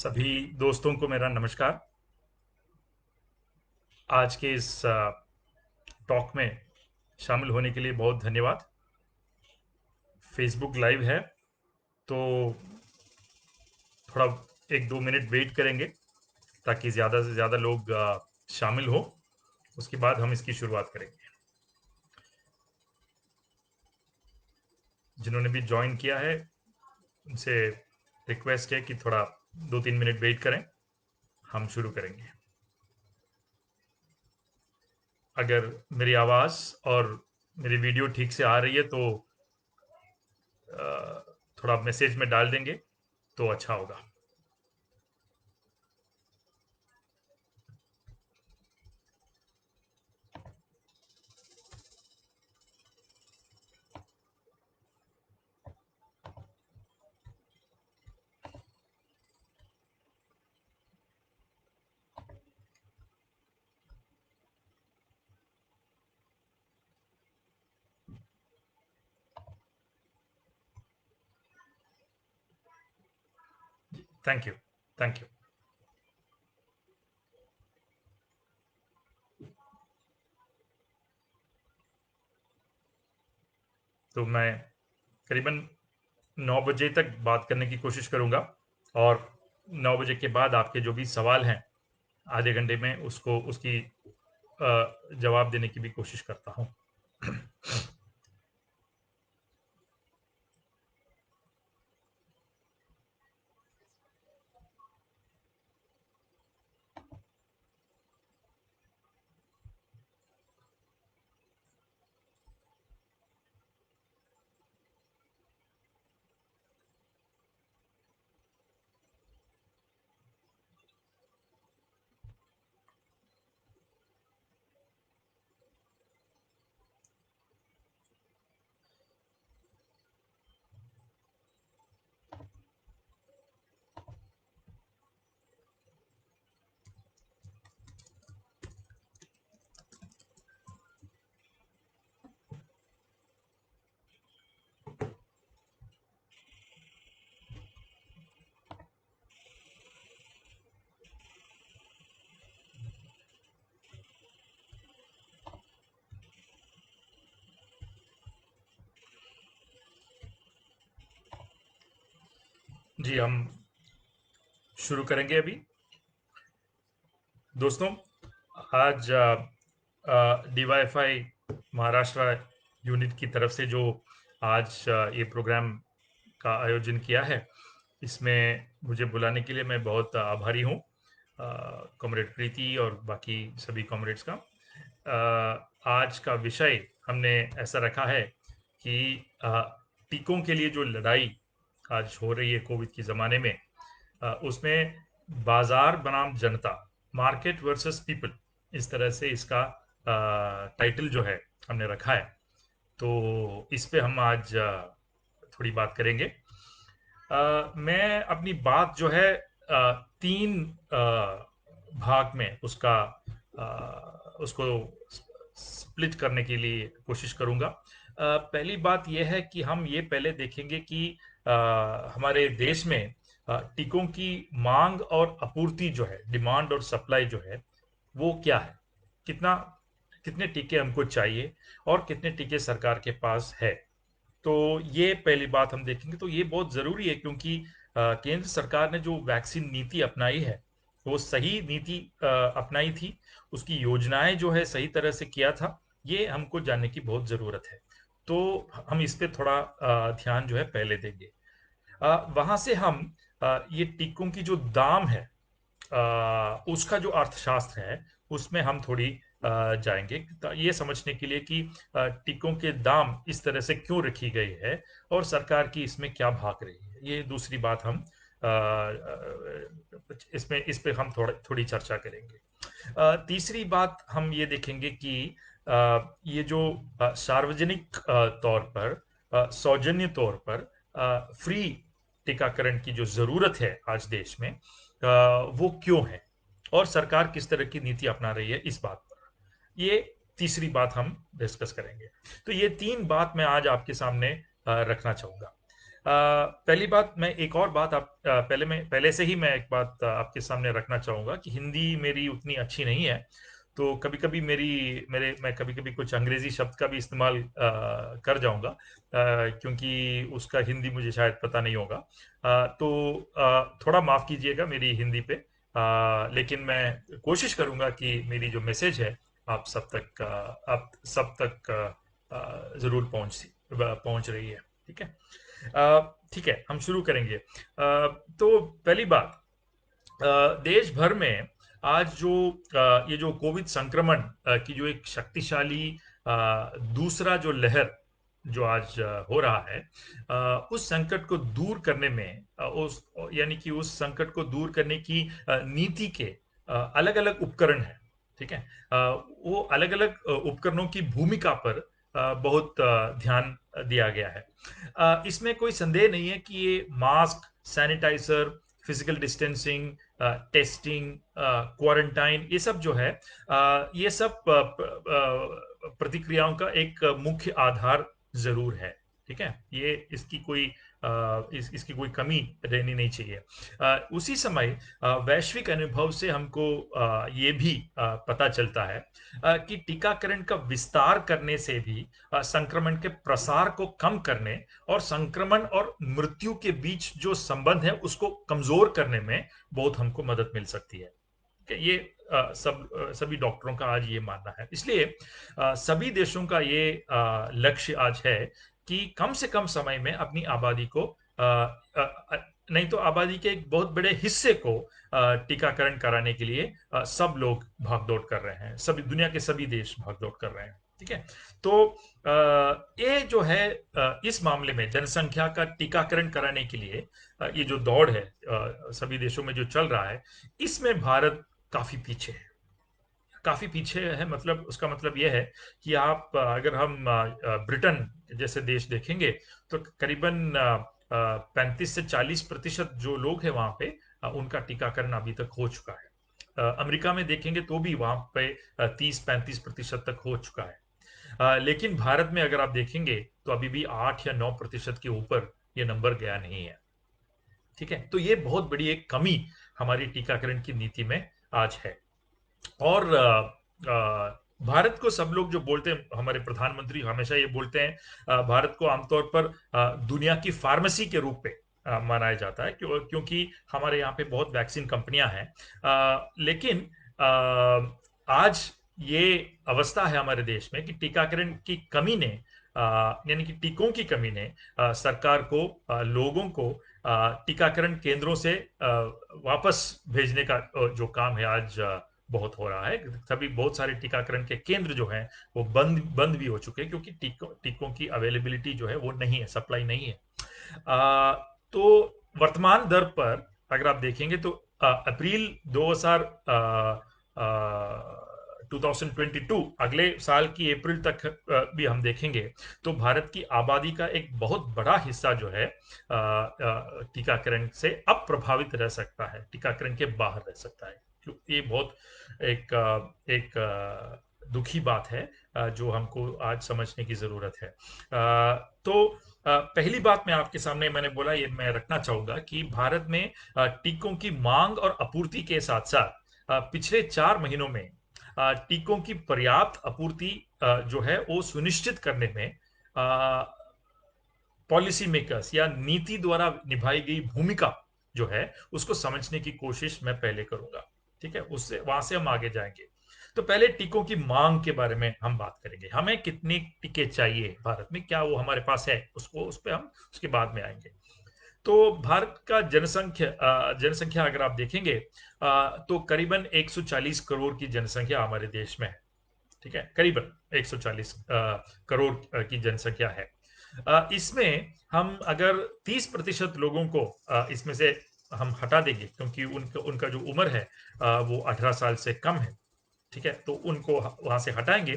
सभी दोस्तों को मेरा नमस्कार। आज के इस टॉक में शामिल होने के लिए बहुत धन्यवाद। फेसबुक लाइव है तो थोड़ा 1-2 मिनट वेट करेंगे ताकि ज़्यादा से ज़्यादा लोग शामिल हो। उसके बाद हम इसकी शुरुआत करेंगे। जिन्होंने भी ज्वाइन किया है उनसे रिक्वेस्ट है कि थोड़ा 2-3 मिनट वेट करें। हम शुरू करेंगे। अगर मेरी आवाज़ और मेरी वीडियो ठीक से आ रही है तो थोड़ा मैसेज में डाल देंगे तो अच्छा होगा। Thank you. Thank you. तो मैं करीबन 9 बजे तक बात करने की कोशिश करूंगा और 9 बजे के बाद आपके जो भी सवाल हैं आधे घंटे में उसको उसकी जवाब देने की भी कोशिश करता हूं। जी, हम शुरू करेंगे अभी। दोस्तों, आज डीवाईएफआई महाराष्ट्र यूनिट की तरफ से जो आज ये प्रोग्राम का आयोजन किया है, इसमें मुझे बुलाने के लिए मैं बहुत आभारी हूँ, कॉमरेड प्रीति और बाकी सभी कॉमरेड्स का। आज का विषय हमने ऐसा रखा है कि टीकों के लिए जो लड़ाई आज हो रही है कोविड के ज़माने में, उसमें बाजार बनाम जनता, मार्केट वर्सेस पीपल, इस तरह से इसका टाइटल जो है हमने रखा है। तो इस पे हम आज थोड़ी बात करेंगे। मैं अपनी बात जो है 3 भाग में उसको स्प्लिट करने के लिए कोशिश करूँगा। पहली बात ये है कि हम ये पहले देखेंगे कि हमारे देश में टीकों की माँग और आपूर्ति जो है, डिमांड और सप्लाई जो है, वो क्या है? कितना कितने टीके हमको चाहिए और कितने टीके सरकार के पास है? तो ये पहली बात हम देखेंगे। तो ये बहुत ज़रूरी है क्योंकि केंद्र सरकार ने जो वैक्सीन नीति अपनाई है, वो सही नीति अपनाई थी। उसकी योजनाएं जो है सही तरह से किया था, ये हमको जानने की बहुत ज़रूरत है। तो हम इस पे थोड़ा ध्यान जो है पहले देंगे। वहाँ से हम ये टीकों की जो दाम है, उसका जो अर्थशास्त्र है उसमें हम थोड़ी जाएंगे ये समझने के लिए कि टीकों के दाम इस तरह से क्यों रखी गई है और सरकार की इसमें क्या भाग रही है। ये दूसरी बात हम इसमें इस पे हम थोड़ी चर्चा करेंगे। तीसरी बात हम ये देखेंगे कि ये जो सार्वजनिक तौर पर, सौजन्य तौर पर फ्री टीकाकरण की जो जरूरत है आज देश में, वो क्यों है और सरकार किस तरह की नीति अपना रही है इस बात पर। ये तीसरी बात हम डिस्कस करेंगे। तो ये 3 बात मैं आज आपके सामने रखना चाहूंगा। पहली बात, मैं एक और बात पहले से ही मैं एक बात आपके सामने रखना चाहूँगा कि हिंदी मेरी उतनी अच्छी नहीं है। तो कभी-कभी मैं कभी-कभी कुछ अंग्रेज़ी शब्द का भी इस्तेमाल कर जाऊँगा, क्योंकि उसका हिंदी मुझे शायद पता नहीं होगा। तो थोड़ा माफ़ कीजिएगा मेरी हिंदी पे। लेकिन मैं कोशिश करूँगा कि मेरी जो मैसेज है आप सब तक ज़रूर पहुँच रही है। ठीक है? ठीक है, हम शुरू करेंगे। तो पहली बात, देश भर में आज ये जो कोविड संक्रमण की जो एक शक्तिशाली दूसरा जो लहर जो आज हो रहा है, उस संकट को दूर करने में उस यानी कि उस संकट को दूर करने की नीति के अलग-अलग उपकरण हैं, ठीक है? वो अलग-अलग उपकरणों की भूमिका पर बहुत ध्यान दिया गया है। इसमें कोई संदेह नहीं है कि ये mask, sanitiser, physical distancing, testing, quarantine, ये सब जो है, ये सब प्रतिक्रियाओं का एक मुख्य आधार जरूर है। ठीक है, ये इसकी कोई इसकी कोई कमी रहनी नहीं चाहिए। उसी समय वैश्विक अनुभव से हमको ये भी पता चलता है कि टीकाकरण का विस्तार करने से भी संक्रमण के प्रसार को कम करने और संक्रमण और मृत्यु के बीच जो संबंध है उसको कमजोर करने में बहुत हमको मदद मिल सकती है। ये सभी डॉक्टरों का आज ये मानना है। इसलिए सभी देशों का ये लक्ष्य आज है कि कम से कम समय में अपनी आबादी को नहीं तो आबादी के एक बहुत बड़े हिस्से को टीकाकरण कराने के लिए सब लोग भागदौड़ कर रहे हैं, सभी दुनिया के सभी देश भागदौड़ कर रहे हैं। ठीक है, तो ये जो है इस मामले में जनसंख्या का टीकाकरण कराने के लिए ये जो दौड़ है सभी देशों में जो चल रहा है, इसमें भारत काफी पीछे है। काफी पीछे है, मतलब उसका मतलब यह है कि आप अगर हम ब्रिटेन जैसे देश देखेंगे तो करीबन 35 से 40% जो लोग हैं वहां पे उनका टीकाकरण अभी तक हो चुका है। अमेरिका में देखेंगे तो भी वहां पे 30-35% तक हो चुका है। लेकिन भारत में अगर आप देखेंगे तो अभी भी 8 या 9% के ऊपर ये नंबर गया नहीं है। ठीक है, तो ये बहुत बड़ी एक कमी हमारी टीकाकरण की नीति में आज है। और भारत को सब लोग जो बोलते हैं, हमारे प्रधानमंत्री हमेशा ये बोलते हैं, भारत को आमतौर पर दुनिया की फार्मेसी के रूप में मनाया जाता है, क्योंकि हमारे यहाँ पे बहुत वैक्सीन कंपनियां हैं। लेकिन आज ये अवस्था है हमारे देश में कि टीकाकरण की कमी ने यानी कि टीकों की कमी ने सरकार को लोगों को टीकाकरण केंद्रों से वापस भेजने का जो काम है आज बहुत हो रहा है। सभी बहुत सारे टीकाकरण के केंद्र जो हैं वो बंद भी हो चुके हैं, क्योंकि टीकों की अवेलेबिलिटी जो है वो नहीं है, सप्लाई नहीं है। तो वर्तमान दर पर अगर आप देखेंगे तो अप्रैल 2022 अगले साल की अप्रैल तक भी हम देखेंगे तो भारत की आबादी का एक बहुत बड़ा हिस्सा जो है टीकाकरण से अब प्रभावित रह सकता है, टीकाकरण के बाहर रह सकता है। ये बहुत एक एक दुखी बात है जो हमको आज समझने की जरूरत है। तो पहली बात मैं आपके सामने मैंने बोला ये मैं रखना चाहूंगा कि भारत में टीकों की मांग और आपूर्ति के साथ साथ पिछले 4 महीनों में टीकों की पर्याप्त आपूर्ति जो है वो सुनिश्चित करने में पॉलिसी मेकर्स या नीति द्वारा निभाई गई भूमिका जो है उसको समझने की कोशिश मैं पहले करूंगा। ठीक है, उससे वहां से हम आगे जाएंगे। तो पहले टीकों की मांग के बारे में हम बात करेंगे, हमें कितने टीके चाहिए भारत में, क्या वो हमारे पास है, उसको उस पर हम उसके बाद में आएंगे। तो भारत का जनसंख्या अगर आप देखेंगे तो करीबन 140 करोड़ की जनसंख्या हमारे देश में है। ठीक है, करीबन 140 करोड़ की जनसंख्या है। इसमें हम अगर 30% लोगों को इसमें से हम हटा देंगे, क्योंकि उनका उनका जो उम्र है वो 18 साल से कम है। ठीक है, तो उनको वहां से हटाएंगे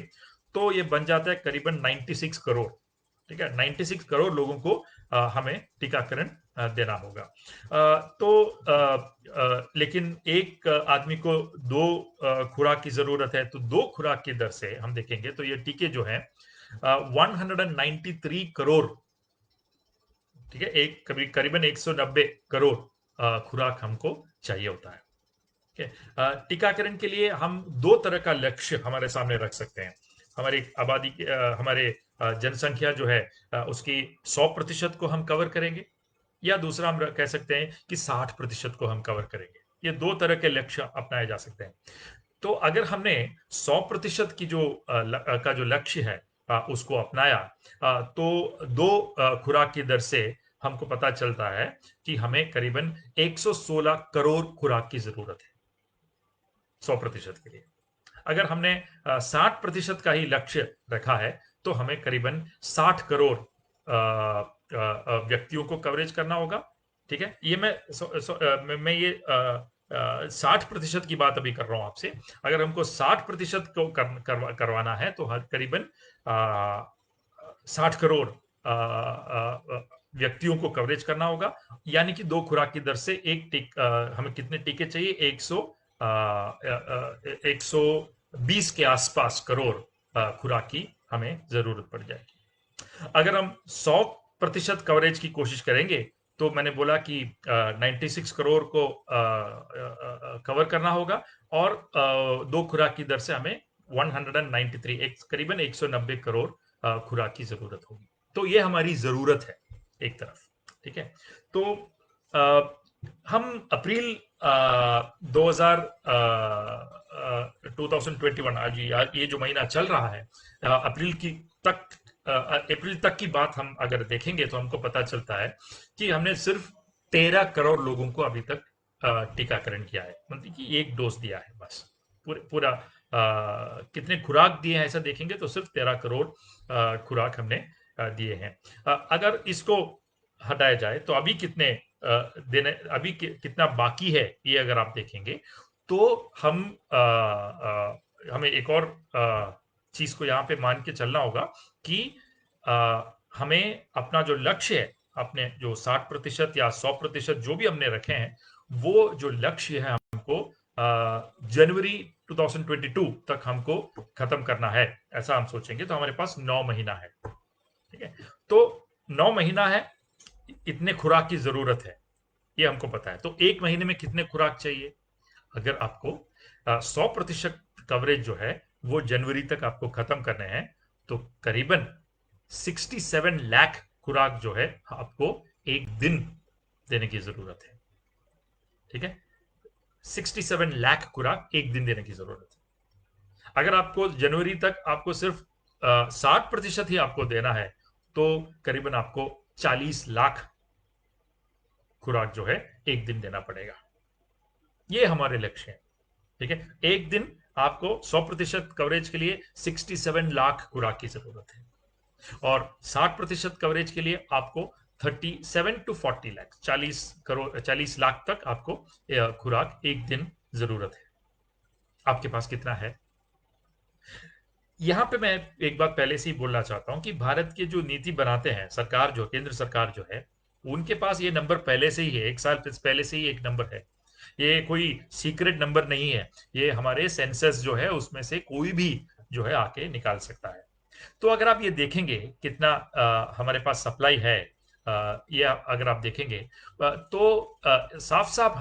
तो ये बन जाता है करीबन 96 करोड़। ठीक है, 96 करोड़ लोगों को हमें टीकाकरण देना होगा। लेकिन एक आदमी को 2 खुराक की जरूरत है, तो 2 खुराक की दर से हम देखेंगे तो ये टीके जो है 193 करोड़ ठीक है, एक करीबन 190 करोड़ खुराक हमको चाहिए होता है। ठीक है, टीकाकरण के लिए हम दो तरह का लक्ष्य हमारे सामने रख सकते हैं। हमारी आबादी हमारे जनसंख्या जो है उसकी 100% को हम कवर करेंगे, या दूसरा हम कह सकते हैं कि 60% को हम कवर करेंगे। ये दो तरह के लक्ष्य अपनाए जा सकते हैं। तो अगर हमने 100% की का जो लक्ष्य है उसको अपनाया, तो दो खुराक की दर से हमको पता चलता है कि हमें करीबन 116 करोड़ खुराक की जरूरत है 100% के लिए। अगर हमने 60% का ही लक्ष्य रखा है, तो हमें करीबन 60 करोड़ व्यक्तियों को कवरेज करना होगा। ठीक है, ये मैं ये 60% की बात अभी कर रहा हूं आपसे। अगर हमको 60% को करवाना है, तो हर करीबन 60 करोड़ व्यक्तियों को कवरेज करना होगा। यानी कि दो खुराक की दर से हमें कितने टीके चाहिए? 120 के आसपास करोड़ खुराक की हमें जरूरत पड़ जाएगी। अगर हम 100% कवरेज की कोशिश करेंगे, तो मैंने बोला कि 96 करोड़ को कवर करना होगा, और दो खुराक की दर से हमें 193 करीबन 190 करोड़ खुराक की जरूरत होगी। तो ये हमारी जरूरत है एक तरफ। ठीक है, तो हम अप्रैल 2021, आज ये जो महीना चल रहा है, अप्रैल की तक अप्रैल तक की बात हम अगर देखेंगे, तो हमको पता चलता है कि हमने सिर्फ 13 करोड़ लोगों को अभी तक टीकाकरण किया है, मतलब कि एक डोज दिया है बस। पूरा कितने खुराक दिए हैं ऐसा देखेंगे, तो सिर्फ 13 करोड़ खुराक हमने दिए हैं। अगर इसको हटाया जाए, तो अभी कितने देने, अभी कितना बाकी है, ये अगर आप देखेंगे, तो हमें एक और चीज को यहाँ पे मान के चलना होगा कि हमें अपना जो लक्ष्य है, अपने जो 60% या 100% जो भी हमने रखे हैं, वो जो लक्ष्य है हमको जनवरी 2022 तक हमको खत्म करना है, ऐसा हम सोचेंगे, तो हमारे पास 9 महीना है। ठीक है, तो 9 महीना है, इतने खुराक की जरूरत है, ये हमको पता है। तो एक महीने में कितने खुराक चाहिए? अगर आपको 100% कवरेज जो है वो जनवरी तक आपको खत्म करने हैं, तो करीबन 67 लाख खुराक जो है आपको एक दिन देने की जरूरत है। ठीक है, 67 लाख खुराक एक दिन देने की जरूरत है। अगर आपको जनवरी तक आपको सिर्फ 60% ही आपको देना है, तो करीबन आपको 40 लाख खुराक जो है एक दिन देना पड़ेगा। ये हमारे लक्ष्य है। ठीक है, एक दिन आपको 100% कवरेज के लिए 67 लाख खुराक की जरूरत है, और 60% कवरेज के लिए आपको 37 टू 40 लाख 40 लाख तक आपको खुराक एक दिन जरूरत है। आपके पास कितना है? यहां पे मैं एक बात पहले से ही बोलना चाहता हूं कि भारत के जो नीति बनाते हैं सरकार, जो केंद्र सरकार जो है, उनके पास ये नंबर पहले से ही है, एक साल पहले से ही एक नंबर है। ये कोई सीक्रेट नंबर नहीं है, ये हमारे सेंसस जो है उसमें से कोई भी जो है आके निकाल सकता है। तो अगर आप ये देखेंगे कितना हमारे पास सप्लाई है, ये अगर आप देखेंगे, तो साफ साफ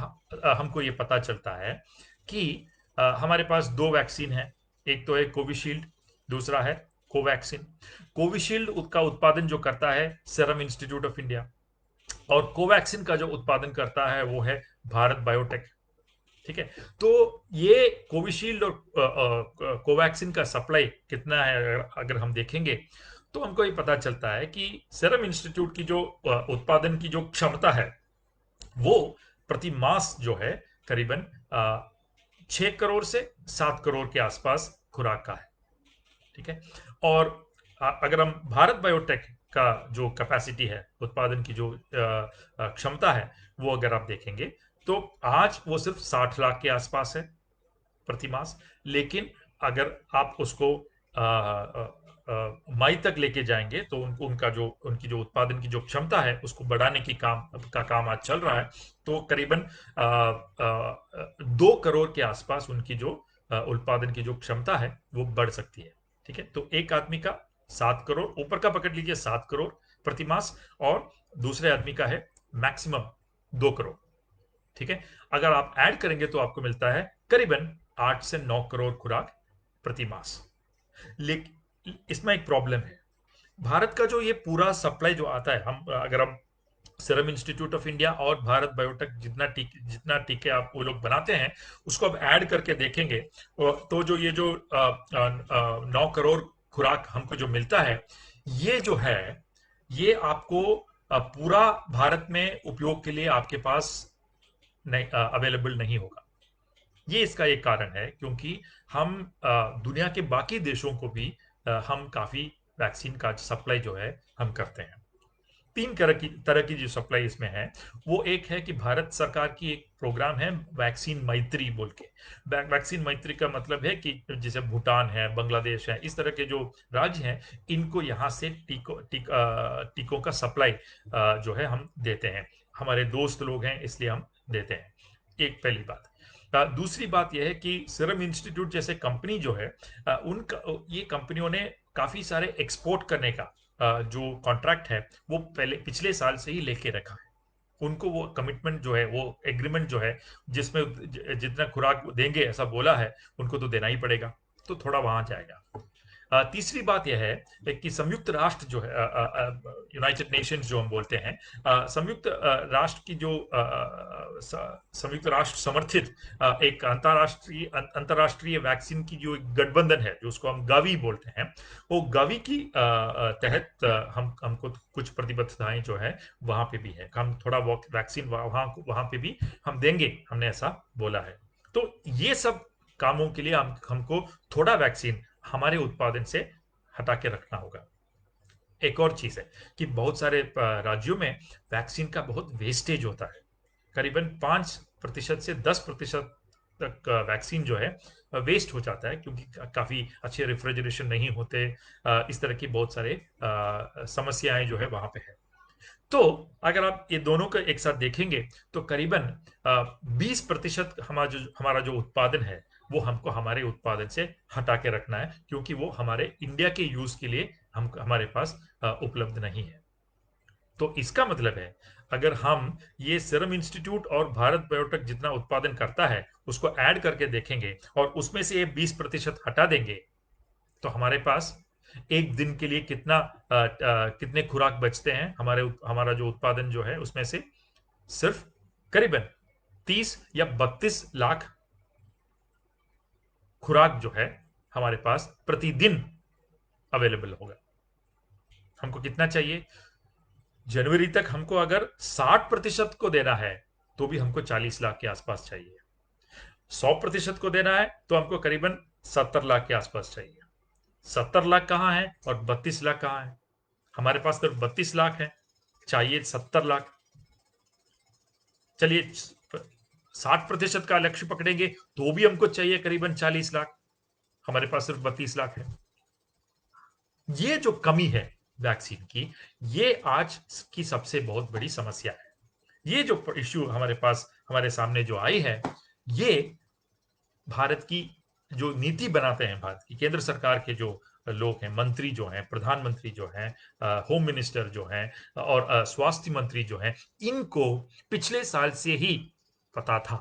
हमको ये पता चलता है कि हमारे पास दो वैक्सीन है। एक तो है कोविशील्ड, दूसरा है कोवैक्सीन। कोविशील्ड का उत्पादन जो करता है सीरम इंस्टीट्यूट ऑफ इंडिया, और कोवैक्सीन का जो उत्पादन करता है वो है भारत बायोटेक। ठीक है, तो ये कोविशील्ड और कोवैक्सीन का सप्लाई कितना है अगर हम देखेंगे, तो हमको ये पता चलता है कि सीरम इंस्टीट्यूट की जो उत्पादन की जो क्षमता है, वो प्रति मास जो है करीबन 6 करोड़ से 7 करोड़ के आसपास खुराक का है। ठीक है, और अगर हम भारत बायोटेक का जो कैपेसिटी है, उत्पादन की जो क्षमता है, वो अगर आप देखेंगे, तो आज वो सिर्फ 60 लाख के आसपास है प्रति मास। लेकिन अगर आप उसको मई तक लेके जाएंगे, तो उनकी जो उत्पादन की जो क्षमता है उसको बढ़ाने की काम आज चल रहा है। तो करीबन 2 करोड़ के आसपास उनकी जो उत्पादन की जो क्षमता है वो बढ़ सकती है। ठीक है, तो एक आदमी का 7 करोड़, ऊपर का पकड़ लीजिए 7 करोड़, प्रति मास, और दूसरे आदमी का है मैक्सिमम 2 करोड़। ठीक है, अगर आप ऐड करेंगे तो आपको मिलता है करीबन 8 से 9 करोड़ खुराक प्रति मास। लेकिन इसमें एक प्रॉब्लम है, भारत का जो ये पूरा सप्लाई जो आता है, हम अगर हम सीरम इंस्टीट्यूट ऑफ इंडिया और भारत बायोटेक जितना टीके आप वो लोग बनाते हैं, उसको अब ऐड करके देखेंगे, तो जो ये जो 9 करोड़ खुराक हमको जो मिलता है, ये जो है ये आपको पूरा भारत में उपयोग के लिए आपके पास नहीं अवेलेबल नहीं होगा। ये इसका एक कारण है, क्योंकि हम दुनिया के बाकी देशों को भी हम काफी वैक्सीन का सप्लाई जो है हम करते हैं। तीन तरह की जो सप्लाई इसमें है, वो एक है कि भारत सरकार की एक प्रोग्राम है वैक्सीन मैत्री बोल के। वैक्सीन मैत्री का मतलब है कि जैसे भूटान है, बांग्लादेश है, इस तरह के जो राज्य हैं, इनको यहाँ से टीकों का सप्लाई जो है हम देते हैं। हमारे दोस्त लोग हैं इसलिए हम देते हैं। एक पहली बात। दूसरी बात यह है कि सीरम इंस्टीट्यूट जैसे कंपनी जो है, उनका ये कंपनियों ने काफी सारे एक्सपोर्ट करने का जो कॉन्ट्रैक्ट है वो पहले पिछले साल से ही लेके रखा है। उनको वो कमिटमेंट जो है, वो एग्रीमेंट जो है, जिसमें जितना खुराक देंगे ऐसा बोला है, उनको तो देना ही पड़ेगा, तो थोड़ा वहां जाएगा। तीसरी बात यह है कि संयुक्त राष्ट्र जो है, यूनाइटेड नेशंस जो हम बोलते हैं, संयुक्त राष्ट्र की जो संयुक्त राष्ट्र समर्थित एक अंतर्राष्ट्रीय वैक्सीन की जो एक गठबंधन है, जो उसको हम गावी बोलते हैं, वो गावी की तहत हमको कुछ प्रतिबद्धताएं जो है वहां पे भी है, हम थोड़ा वैक्सीन वहां पे भी हम देंगे, हमने ऐसा बोला है। तो ये सब कामों के लिए हमको थोड़ा वैक्सीन हमारे उत्पादन से हटा के रखना होगा। एक और चीज है कि बहुत सारे राज्यों में वैक्सीन का बहुत वेस्टेज होता है। करीबन 5% से 10% तक वैक्सीन जो है वेस्ट हो जाता है, क्योंकि काफी अच्छे रेफ्रिजरेशन नहीं होते। इस तरह की बहुत सारे समस्याएं जो है वहां पे है। तो अगर आप ये दोनों को एक साथ देखेंगे तो करीबन 20% हमारा जो उत्पादन है, वो हमको हमारे उत्पादन से हटा के रखना है, क्योंकि वो हमारे इंडिया के यूज के लिए हमारे पास उपलब्ध नहीं है। तो इसका मतलब है, अगर हम ये सीरम इंस्टीट्यूट और भारत बायोटेक जितना उत्पादन करता है उसको ऐड करके देखेंगे और उसमें से ये 20% हटा देंगे, तो हमारे पास एक दिन के लिए कितने खुराक बचते हैं, हमारा जो उत्पादन जो है उसमें से सिर्फ करीबन 30 या 32 लाख खुराक जो है हमारे पास प्रतिदिन अवेलेबल होगा। हमको कितना चाहिए? जनवरी तक हमको अगर 60% को देना है तो भी हमको 40 लाख के आसपास चाहिए। 100% को देना है तो हमको करीबन 70 लाख के आसपास चाहिए। 70 लाख कहाँ है और 32 लाख कहाँ है? हमारे पास सिर्फ 32 लाख है, चाहिए 70 लाख। चलिए 60% का लक्ष्य पकड़ेंगे तो भी हमको चाहिए करीबन 40 लाख, हमारे पास सिर्फ 32 लाख है। ये जो कमी है वैक्सीन की, ये आज की सबसे बहुत बड़ी समस्या है। ये जो इश्यू हमारे सामने जो आई है, ये भारत की जो नीति बनाते हैं, भारत की केंद्र सरकार के जो लोग हैं, मंत्री जो हैं, प्रधानमंत्री जो हैं, होम मिनिस्टर जो हैं, और स्वास्थ्य मंत्री जो हैं, इनको पिछले साल से ही पता था।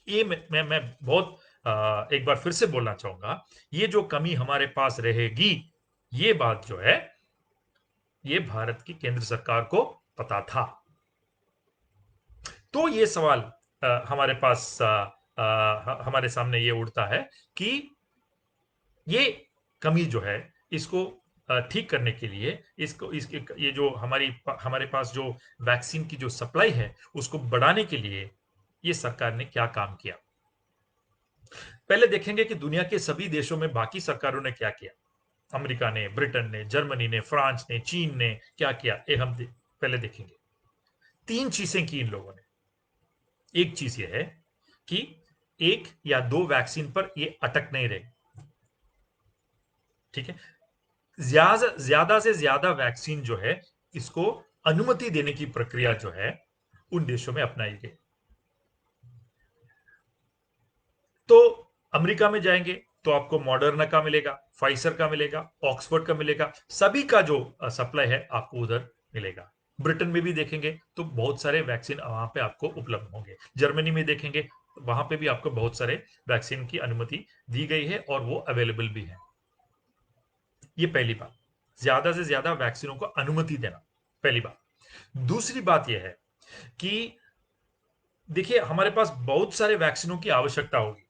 ये मैं बहुत एक बार फिर से बोलना चाहूंगा, ये जो कमी हमारे पास रहेगी, ये बात जो है, ये भारत की केंद्र सरकार को पता था। तो ये सवाल हमारे पास हमारे सामने ये उठता है कि ये कमी जो है, इसको ठीक करने के लिए, इसको इसके ये जो हमारे पास जो वैक्सीन की जो सप्लाई है, उसको बढ़ाने के लिए ये सरकार ने क्या काम किया। पहले देखेंगे कि दुनिया के सभी देशों में बाकी सरकारों ने क्या किया। अमेरिका ने, ब्रिटेन ने, जर्मनी ने, फ्रांस ने, चीन ने क्या किया, ये हम पहले देखेंगे। 3 चीजें की इन लोगों ने। एक चीज ये है कि 1 या 2 वैक्सीन पर ये अटक नहीं रहे। ठीक है, ज्यादा से ज्यादा वैक्सीन जो है, इसको अनुमति देने की प्रक्रिया जो है उन देशों में अपनाई गई। तो अमेरिका में जाएंगे तो आपको मॉडर्ना का मिलेगा, फाइजर का मिलेगा, ऑक्सफोर्ड का मिलेगा, सभी का जो सप्लाई है आपको उधर मिलेगा। ब्रिटेन में भी देखेंगे तो बहुत सारे वैक्सीन वहां पे आपको उपलब्ध होंगे। जर्मनी में देखेंगे वहां पे भी आपको बहुत सारे वैक्सीन की अनुमति दी गई है और वो अवेलेबल भी है। ये पहली बात, ज्यादा से ज्यादा वैक्सीनों को अनुमति देना, पहली बात। दूसरी बात यह है कि देखिए हमारे पास बहुत सारे वैक्सीनों की आवश्यकता होगी,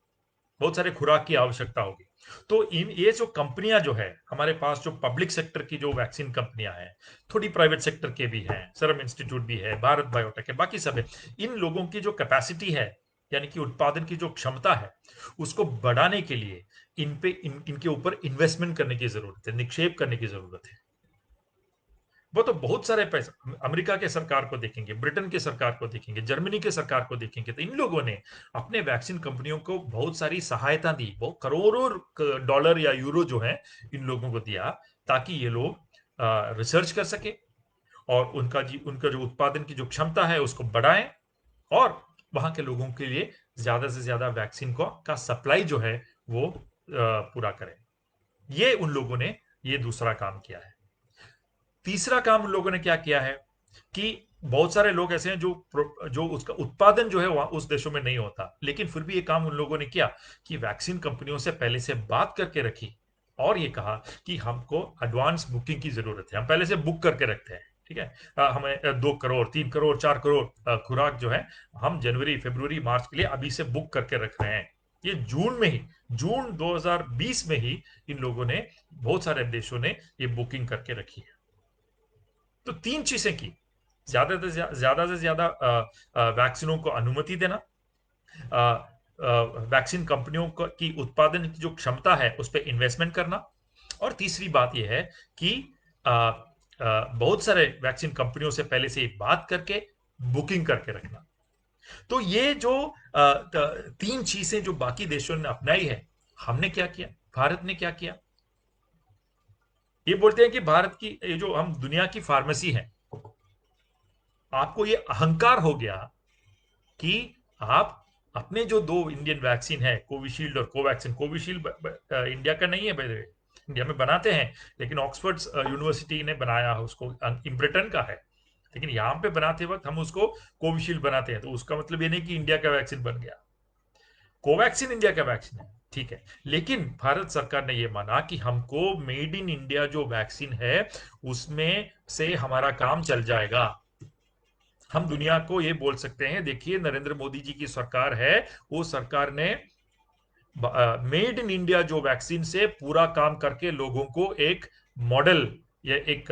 बहुत सारे खुराक की आवश्यकता होगी। तो इन ये जो कंपनियां जो है हमारे पास, जो पब्लिक सेक्टर की जो वैक्सीन कंपनियां हैं, थोड़ी प्राइवेट सेक्टर के भी हैं, सीरम इंस्टीट्यूट भी है, भारत बायोटेक है, बाकी सब है। इन लोगों की जो कैपेसिटी है, यानी कि उत्पादन की जो क्षमता है, उसको बढ़ाने के लिए इनके ऊपर इन्वेस्टमेंट करने की जरूरत है, निक्षेप करने की जरूरत है। वो तो बहुत सारे पैसे, अमेरिका के सरकार को देखेंगे, ब्रिटेन के सरकार को देखेंगे, जर्मनी के सरकार को देखेंगे, तो इन लोगों ने अपने वैक्सीन कंपनियों को बहुत सारी सहायता दी, बहुत करोड़ों डॉलर या यूरो जो है इन लोगों को दिया, ताकि ये लोग रिसर्च कर सके और उनका जो उत्पादन की जो क्षमता है उसको बढ़ाएं और वहां के लोगों के लिए ज्यादा से ज्यादा वैक्सीन का सप्लाई जो है वो पूरा करें। ये उन लोगों ने ये दूसरा काम किया है। तीसरा काम उन लोगों ने क्या किया है कि बहुत सारे लोग ऐसे हैं जो उसका उत्पादन जो है वहां उस देशों में नहीं होता, लेकिन फिर भी ये काम उन लोगों ने किया कि वैक्सीन कंपनियों से पहले से बात करके रखी और ये कहा कि हमको एडवांस बुकिंग की जरूरत है, हम पहले से बुक करके रखते हैं। ठीक है, हमें 2 करोड़, 3 करोड़, 4 करोड़ खुराक जो है हम जनवरी, फरवरी, मार्च के लिए अभी से बुक करके रख रहे हैं। ये जून में ही, जून 2020 में ही इन लोगों ने, बहुत सारे देशों ने ये बुकिंग करके रखी है। तो तीन चीजें की, ज्यादा से ज्यादा वैक्सीनों को अनुमति देना, वैक्सीन कंपनियों की उत्पादन की जो क्षमता है उस पर इन्वेस्टमेंट करना, और तीसरी बात यह है कि बहुत सारे वैक्सीन कंपनियों से पहले से ही बात करके बुकिंग करके रखना। तो ये जो तीन चीजें जो बाकी देशों ने अपनाई है, हमने क्या किया, भारत ने क्या किया? ये बोलते हैं कि भारत की ये जो हम दुनिया की फार्मेसी है, आपको ये अहंकार हो गया कि आप अपने जो दो इंडियन वैक्सीन है, कोविशील्ड और कोवैक्सीन, कोविशील्ड इंडिया का नहीं है, भाई इंडिया में बनाते हैं, लेकिन ऑक्सफोर्ड यूनिवर्सिटी ने बनाया है उसको, ब्रिटेन का है, लेकिन यहाँ पे बनाते वक्त हम उसको कोविशील्ड बनाते हैं, तो उसका मतलब ये नहीं कि इंडिया का वैक्सीन बन गया। कोवैक्सीन इंडिया का वैक्सीन है, ठीक है, लेकिन भारत सरकार ने यह माना कि हमको मेड इन इंडिया जो वैक्सीन है उसमें से हमारा काम चल जाएगा। हम दुनिया को ये बोल सकते हैं, देखिए नरेंद्र मोदी जी की सरकार है, वो सरकार ने मेड इन इंडिया जो वैक्सीन से पूरा काम करके लोगों को एक मॉडल या एक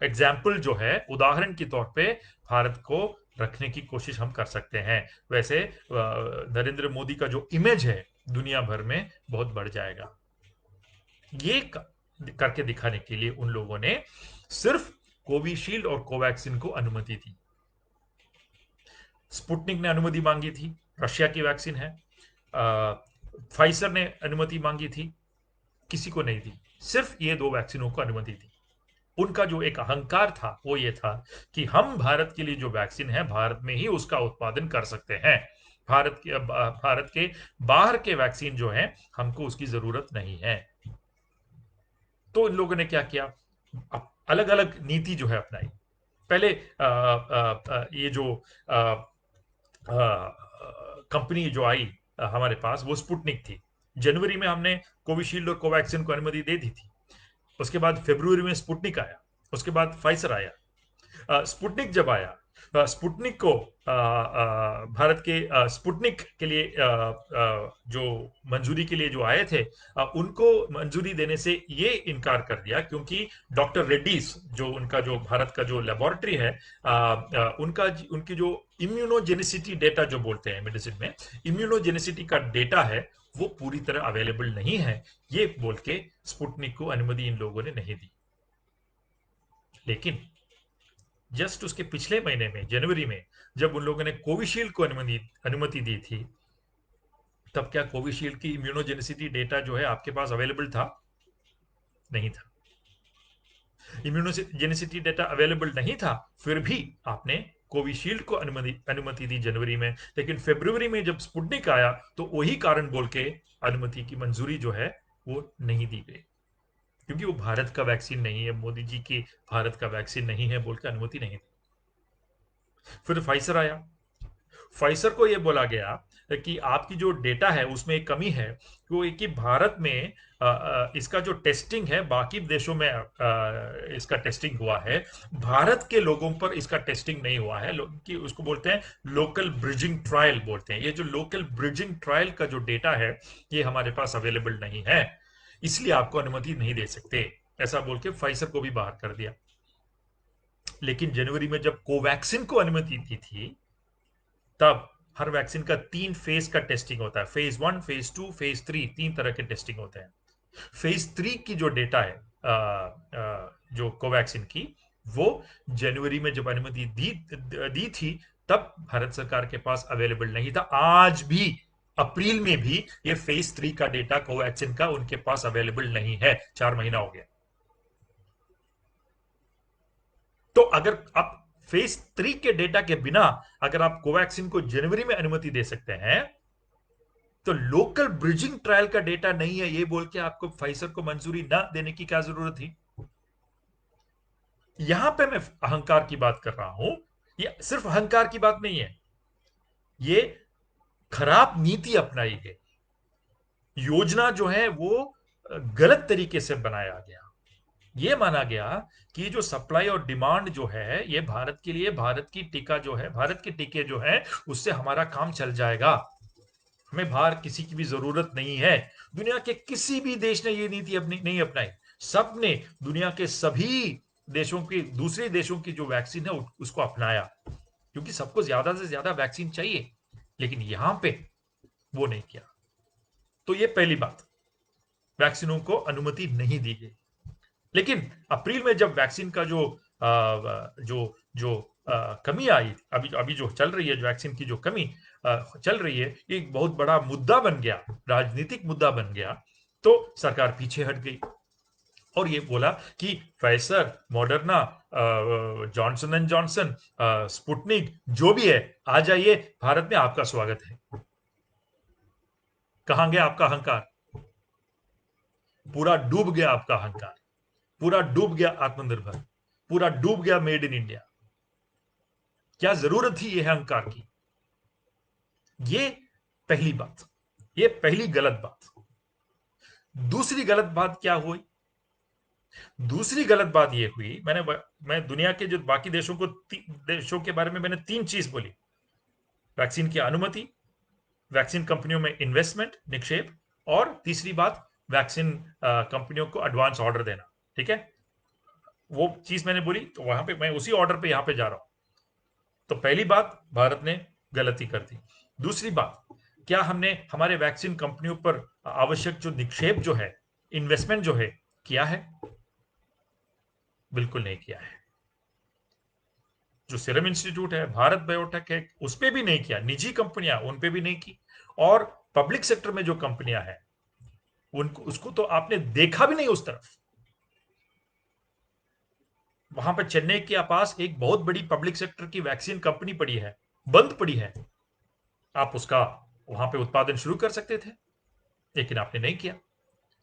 एग्जाम्पल जो है, उदाहरण के तौर पे भारत को रखने की कोशिश हम कर सकते हैं। वैसे नरेंद्र मोदी का जो इमेज है दुनिया भर में बहुत बढ़ जाएगा। ये करके दिखाने के लिए उन लोगों ने सिर्फ कोविशील्ड और कोवैक्सीन को अनुमति दी। स्पुतनिक ने अनुमति मांगी थी, रशिया की वैक्सीन है, फाइजर ने अनुमति मांगी थी, किसी को नहीं दी, सिर्फ ये दो वैक्सीनों को अनुमति दी। उनका जो एक अहंकार था वो ये था कि हम भारत के लिए जो वैक्सीन है भारत में ही उसका उत्पादन कर सकते हैं, भारत के बाहर के वैक्सीन जो है हमको उसकी जरूरत नहीं है। तो इन लोगों ने क्या किया, अलग अलग नीति जो है अपनाई। पहले ये जो कंपनी जो आई हमारे पास, वो स्पुतनिक थी। जनवरी में हमने कोविशील्ड और कोवैक्सीन को अनुमति दे दी थी। उसके बाद फरवरी में स्पुतनिक आया, उसके बाद फाइजर आया। स्पुतनिक जब आया, स्पुतनिक को भारत के स्पुतनिक के लिए जो मंजूरी के लिए जो आए थे, उनको मंजूरी देने से ये इनकार कर दिया, क्योंकि डॉक्टर रेड्डीज जो उनका जो भारत का जो लेबोरेटरी है, उनकी जो इम्यूनोजेनिसिटी डेटा जो बोलते हैं मेडिसिन में, इम्यूनोजेनिसिटी का डेटा है वो पूरी तरह अवेलेबल नहीं है, ये बोल के स्पुतनिक को अनुमति इन लोगों ने नहीं दी। लेकिन जस्ट उसके पिछले महीने में, जनवरी में, जब उन लोगों ने कोविशील्ड को अनुमति दी थी, तब क्या कोविशील्ड की इम्यूनोजेनिसिटी डेटा जो है आपके पास अवेलेबल था? नहीं था। इम्यूनोजेनिसिटी डेटा अवेलेबल नहीं था, फिर भी आपने कोविशील्ड को अनुमति अनुमति दी जनवरी में, लेकिन फरवरी में जब स्पुतनिक आया तो वही कारण बोल के अनुमति की मंजूरी जो है वो नहीं दी गई, क्योंकि वो भारत का वैक्सीन नहीं है, मोदी जी की भारत का वैक्सीन नहीं है बोल के अनुमति नहीं दी। फिर फाइजर आया। फाइजर को यह बोला गया कि आपकी जो डेटा है उसमें एक कमी है, कि भारत में इसका जो टेस्टिंग है बाकी देशों में इसका टेस्टिंग हुआ है, भारत के लोगों पर इसका टेस्टिंग नहीं हुआ है, कि उसको बोलते हैं लोकल ब्रिजिंग ट्रायल बोलते हैं। ये जो लोकल ब्रिजिंग ट्रायल का जो डेटा है ये हमारे पास अवेलेबल नहीं है, इसलिए आपको अनुमति नहीं दे सकते, ऐसा बोल के फाइजर को भी बाहर कर दिया। लेकिन जनवरी में जब कोवैक्सिन को अनुमति दी थी, तब हर वैक्सीन का 3 फेज का टेस्टिंग होता है, फेज 1, फेज 2, फेज 3, 3 तरह के टेस्टिंग होते हैं। फेज 3 की जो डेटा है जो कोवैक्सिन की, वो जनवरी में जब अनुमति दी थी तब भारत सरकार के पास अवेलेबल नहीं था। आज भी अप्रैल में भी ये फेज 3 का डेटा कोवैक्सिन का उनके पास अवेलेबल नहीं है, 4 महीना हो गया। तो अगर आप फेज 3 के डेटा के बिना अगर आप कोवैक्सिन को जनवरी में अनुमति दे सकते हैं, तो लोकल ब्रिजिंग ट्रायल का डेटा नहीं है ये बोल के आपको फाइजर को मंजूरी ना देने की क्या जरूरत थी? यहां पे मैं अहंकार की बात कर रहा हूं, ये सिर्फ अहंकार की बात नहीं है, ये खराब नीति अपनाई गई, योजना जो है वो गलत तरीके से बनाया गया। ये माना गया कि जो सप्लाई और डिमांड जो है ये भारत के लिए, भारत की टीका जो है, भारत के टीके जो है उससे हमारा काम चल जाएगा, हमें बाहर किसी की भी जरूरत नहीं है। दुनिया के किसी भी देश ने ये नीति अपनी नहीं अपनाई, सबने दुनिया के सभी देशों की, दूसरे देशों की जो वैक्सीन है उसको अपनाया, क्योंकि सबको ज्यादा से ज्यादा वैक्सीन चाहिए, लेकिन यहां पे वो नहीं किया। तो ये पहली बात, वैक्सीनों को अनुमति नहीं दी गई। लेकिन अप्रैल में जब वैक्सीन का जो जो कमी आई, अभी अभी जो चल रही है, जो वैक्सीन की जो कमी चल रही है, एक बहुत बड़ा मुद्दा बन गया, राजनीतिक मुद्दा बन गया, तो सरकार पीछे हट गई और ये बोला कि Pfizer, Moderna, Johnson and Johnson, Sputnik जो भी है, आ जाइए, भारत में आपका स्वागत है। कहां गया आपका अहंकार? पूरा डूब गया आपका अहंकार, पूरा डूब गया आत्मनिर्भर, पूरा डूब गया मेड इन इंडिया। क्या जरूरत थी यह अहंकार की? ये पहली बात, ये पहली गलत बात। दूसरी गलत बात क्या हुई? दूसरी गलत बात यह हुई, मैं दुनिया के जो बाकी देशों के बारे में मैंने 3 चीज बोली, वैक्सीन की अनुमति, वैक्सीन कंपनियों में इन्वेस्टमेंट, निक्षेप, और तीसरी बात वैक्सीन कंपनियों को एडवांस ऑर्डर देना। ठीक है, वो चीज मैंने बोली, तो वहां पे मैं उसी ऑर्डर पे यहां पे जा रहा हूं। तो पहली बात, भारत ने गलती कर दी। दूसरी बात, क्या हमने हमारे वैक्सीन कंपनियों पर आवश्यक जो निक्षेप जो है, इन्वेस्टमेंट जो है, किया है? बिल्कुल नहीं किया है। जो सीरम इंस्टीट्यूट है, भारत बायोटेक है, उस पर भी नहीं किया, निजी कंपनियां उन पे भी नहीं की, और पब्लिक सेक्टर में जो कंपनियां हैं उनको, उसको तो आपने देखा भी नहीं उस तरफ। वहां पर चेन्नई के पास एक बहुत बड़ी पब्लिक सेक्टर की वैक्सीन कंपनी पड़ी है, बंद पड़ी है, आप उसका वहां पे उत्पादन शुरू कर सकते थे, लेकिन आपने नहीं किया।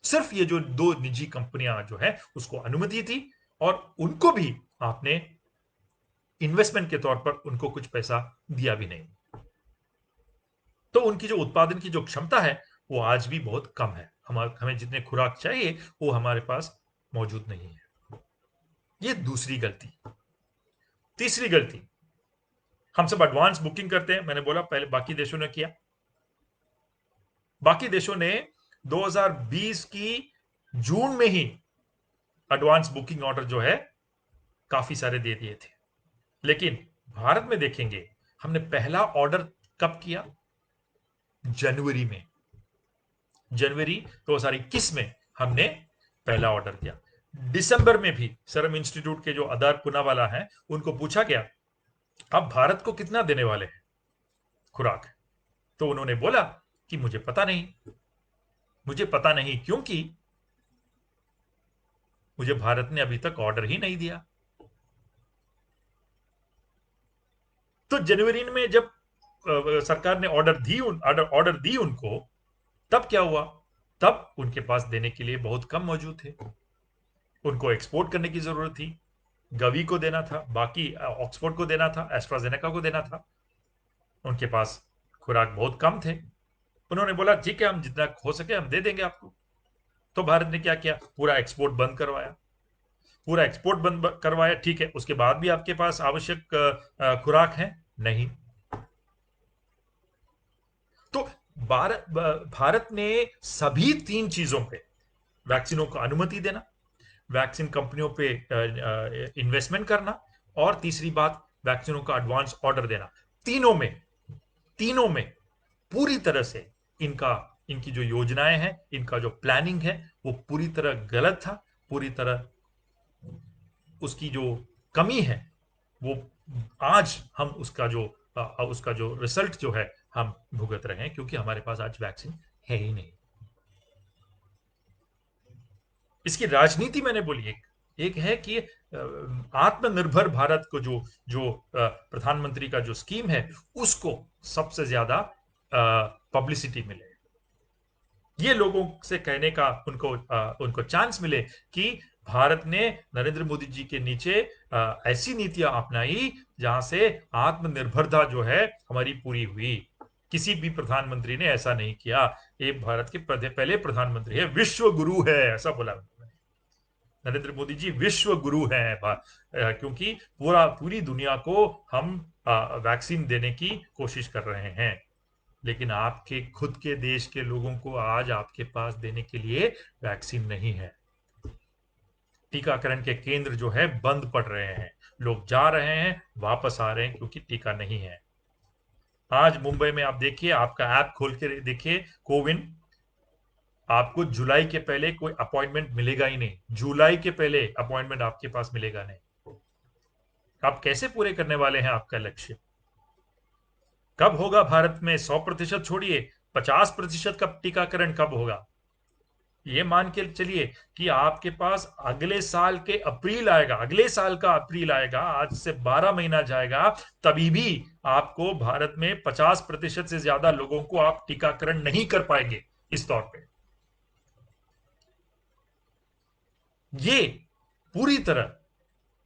सिर्फ ये जो 2 निजी कंपनियां जो है उसको अनुमति थी, और उनको भी आपने इन्वेस्टमेंट के तौर पर उनको कुछ पैसा दिया भी नहीं। तो उनकी जो उत्पादन की जो क्षमता है वो आज भी बहुत कम है, हमें जितने खुराक चाहिए वो हमारे पास मौजूद नहीं है। ये दूसरी गलती। तीसरी गलती, हम सब एडवांस बुकिंग करते हैं, मैंने बोला पहले बाकी देशों ने किया, बाकी देशों ने 2020 की जून में ही एडवांस बुकिंग ऑर्डर जो है काफी सारे दे दिए थे। लेकिन भारत में देखेंगे, हमने पहला ऑर्डर कब किया? जनवरी में, जनवरी 2021 में हमने पहला ऑर्डर किया। दिसंबर में भी सीरम इंस्टीट्यूट के जो आधार पूनावाला हैं उनको पूछा गया, आप भारत को कितना देने वाले हैं खुराक? तो उन्होंने बोला कि मुझे पता नहीं, मुझे पता नहीं, क्योंकि मुझे भारत ने अभी तक ऑर्डर ही नहीं दिया। तो जनवरी में जब सरकार ने ऑर्डर दी उनको, तब क्या हुआ? तब उनके पास देने के लिए बहुत कम मौजूद थे। उनको एक्सपोर्ट करने की जरूरत थी, गवी को देना था, बाकी ऑक्सफोर्ड को देना था, एस्ट्राजेनेका को देना था। उनके पास खुराक बहुत कम थे। उन्होंने बोला ठीक है, हम जितना हो सके हम दे देंगे आपको। तो भारत ने क्या किया? पूरा एक्सपोर्ट बंद करवाया। पूरा एक्सपोर्ट बंद करवाया, ठीक है, उसके बाद भी आपके पास आवश्यक खुराक है? नहीं। तो भारत ने सभी तीन चीजों पे, वैक्सीनों को अनुमति देना, वैक्सीन कंपनियों पे इन्वेस्टमेंट करना, और तीसरी बात वैक्सीनों का एडवांस ऑर्डर देना, तीनों में पूरी तरह से इनकी जो योजनाएं हैं, इनका जो प्लानिंग है, वो पूरी तरह गलत था। पूरी तरह उसकी जो कमी है, वो आज हम उसका जो रिजल्ट जो है हम भुगत रहे हैं, क्योंकि हमारे पास आज वैक्सीन है ही नहीं। इसकी राजनीति मैंने बोली, एक है कि आत्मनिर्भर भारत को जो जो प्रधानमंत्री का जो स्कीम है, उसको सबसे ज्यादा पब्लिसिटी मिले, ये लोगों से कहने का उनको चांस मिले कि भारत ने नरेंद्र मोदी जी के नीचे ऐसी नीतियां अपनाई जहां से आत्मनिर्भरता जो है हमारी पूरी हुई। किसी भी प्रधानमंत्री ने ऐसा नहीं किया। ये भारत के पहले प्रधानमंत्री है, विश्व गुरु है, ऐसा बोला नरेंद्र मोदी जी। विश्व गुरु हैं, क्योंकि पूरी दुनिया को हम वैक्सीन देने की कोशिश कर रहे हैं। लेकिन आपके खुद के देश के लोगों को आज आपके पास देने के लिए वैक्सीन नहीं है। टीकाकरण के केंद्र जो है बंद पड़ रहे हैं, लोग जा रहे हैं, वापस आ रहे हैं, क्योंकि टीका नहीं है। आज मुंबई में आप देखिए, आपका ऐप खोल के देखिए, कोविन, आपको जुलाई के पहले कोई अपॉइंटमेंट मिलेगा ही नहीं। जुलाई के पहले अपॉइंटमेंट आपके पास मिलेगा नहीं। आप कैसे पूरे करने वाले हैं आपका लक्ष्य? कब होगा भारत में 100% छोड़िए, 50% का टीकाकरण कब होगा? ये मान के चलिए कि आपके पास अगले साल के अप्रैल आएगा, अगले साल का अप्रैल आएगा, आज से 12 महीना जाएगा, तभी भी आपको भारत में 50% से ज्यादा लोगों को आप टीकाकरण नहीं कर पाएंगे इस तौर पे। ये पूरी तरह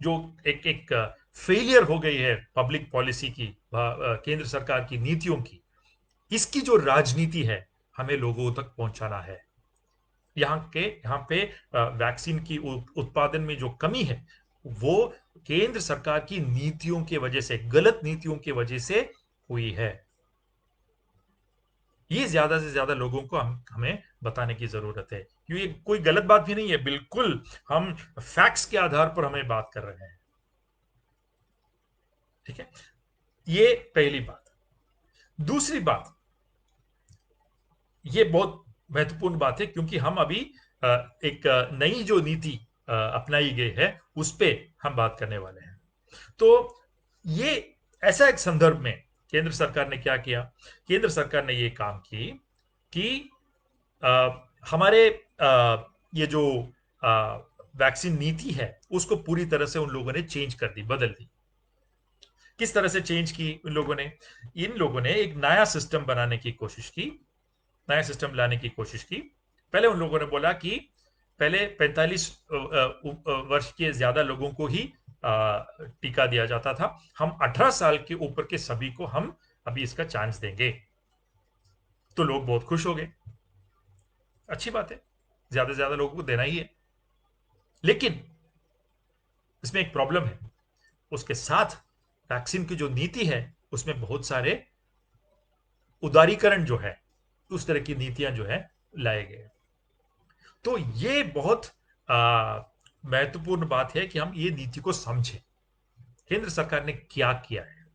जो एक एक फेलियर हो गई है पब्लिक पॉलिसी की, केंद्र सरकार की नीतियों की, इसकी जो राजनीति है हमें लोगों तक पहुंचाना है। यहाँ पे वैक्सीन की उत्पादन में जो कमी है, वो केंद्र सरकार की नीतियों की वजह से, गलत नीतियों की वजह से हुई है। ये ज्यादा से ज्यादा लोगों को हमें बताने की जरूरत है, क्योंकि ये कोई गलत बात भी नहीं है, बिल्कुल हम फैक्ट्स के आधार पर हमें बात कर रहे हैं। ठीक है, ये पहली बात। दूसरी बात, ये बहुत महत्वपूर्ण बात है, क्योंकि हम अभी एक नई जो नीति अपनाई गई है उस पे हम बात करने वाले हैं। तो ये ऐसा एक संदर्भ में केंद्र सरकार ने क्या किया? केंद्र सरकार ने ये काम की कि अ, हमारे ये जो वैक्सीन नीति है उसको पूरी तरह से उन लोगों ने चेंज कर दी, बदल दी। किस तरह से चेंज की इन लोगों ने एक नया सिस्टम बनाने की कोशिश की, नया सिस्टम लाने की कोशिश की। पहले उन लोगों ने बोला कि पहले 45 वर्ष के ज्यादा लोगों को ही टीका दिया जाता था, हम 18 साल के ऊपर के सभी को हम अभी इसका चांस देंगे। तो लोग बहुत खुश हो गए, अच्छी बात है, ज्यादा से ज्यादा लोगों को देना ही है। लेकिन इसमें एक प्रॉब्लम है, उसके साथ वैक्सीन की जो नीति है उसमें बहुत सारे उदारीकरण जो है, उस तरह की नीतियां जो है लाए गए। तो ये बहुत महत्वपूर्ण बात है कि हम ये नीति को समझें, केंद्र सरकार ने क्या किया है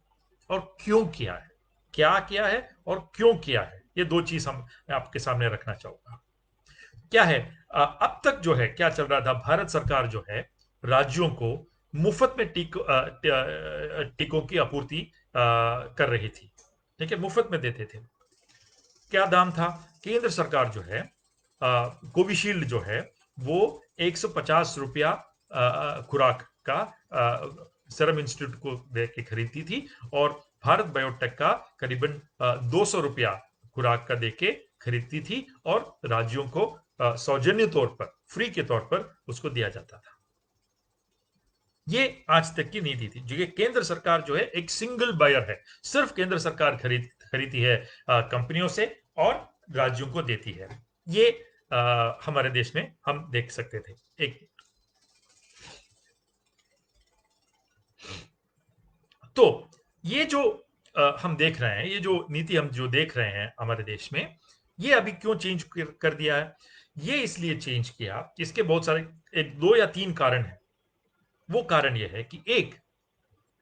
और क्यों किया है, क्या किया है और क्यों किया है। ये दो चीज मैं आपके सामने रखना चाहूंगा। क्या है, अब तक जो है क्या चल रहा था, भारत सरकार जो है राज्यों को मुफ्त में टीकों की आपूर्ति कर रही थी। ठीक है, मुफ्त में देते थे। क्या दाम था? केंद्र सरकार जो है कोविशील्ड जो है वो 150 रुपया खुराक का सीरम इंस्टीट्यूट को दे के खरीदती थी, और भारत बायोटेक का करीबन 200 रुपया खुराक का देके खरीदती थी और राज्यों को सौजन्य तौर पर, फ्री के तौर पर उसको दिया जाता था। ये आज तक की नीति थी, जो कि केंद्र सरकार जो है एक सिंगल बायर है, सिर्फ केंद्र सरकार खरीदती है कंपनियों से और राज्यों को देती है। ये हमारे देश में हम देख सकते थे। एक तो ये जो हम देख रहे हैं, ये जो नीति हम जो देख रहे हैं हमारे देश में, ये अभी क्यों चेंज कर दिया है? ये इसलिए चेंज किया, इसके बहुत सारे एक दो या तीन कारण हैं। वो कारण ये है कि एक,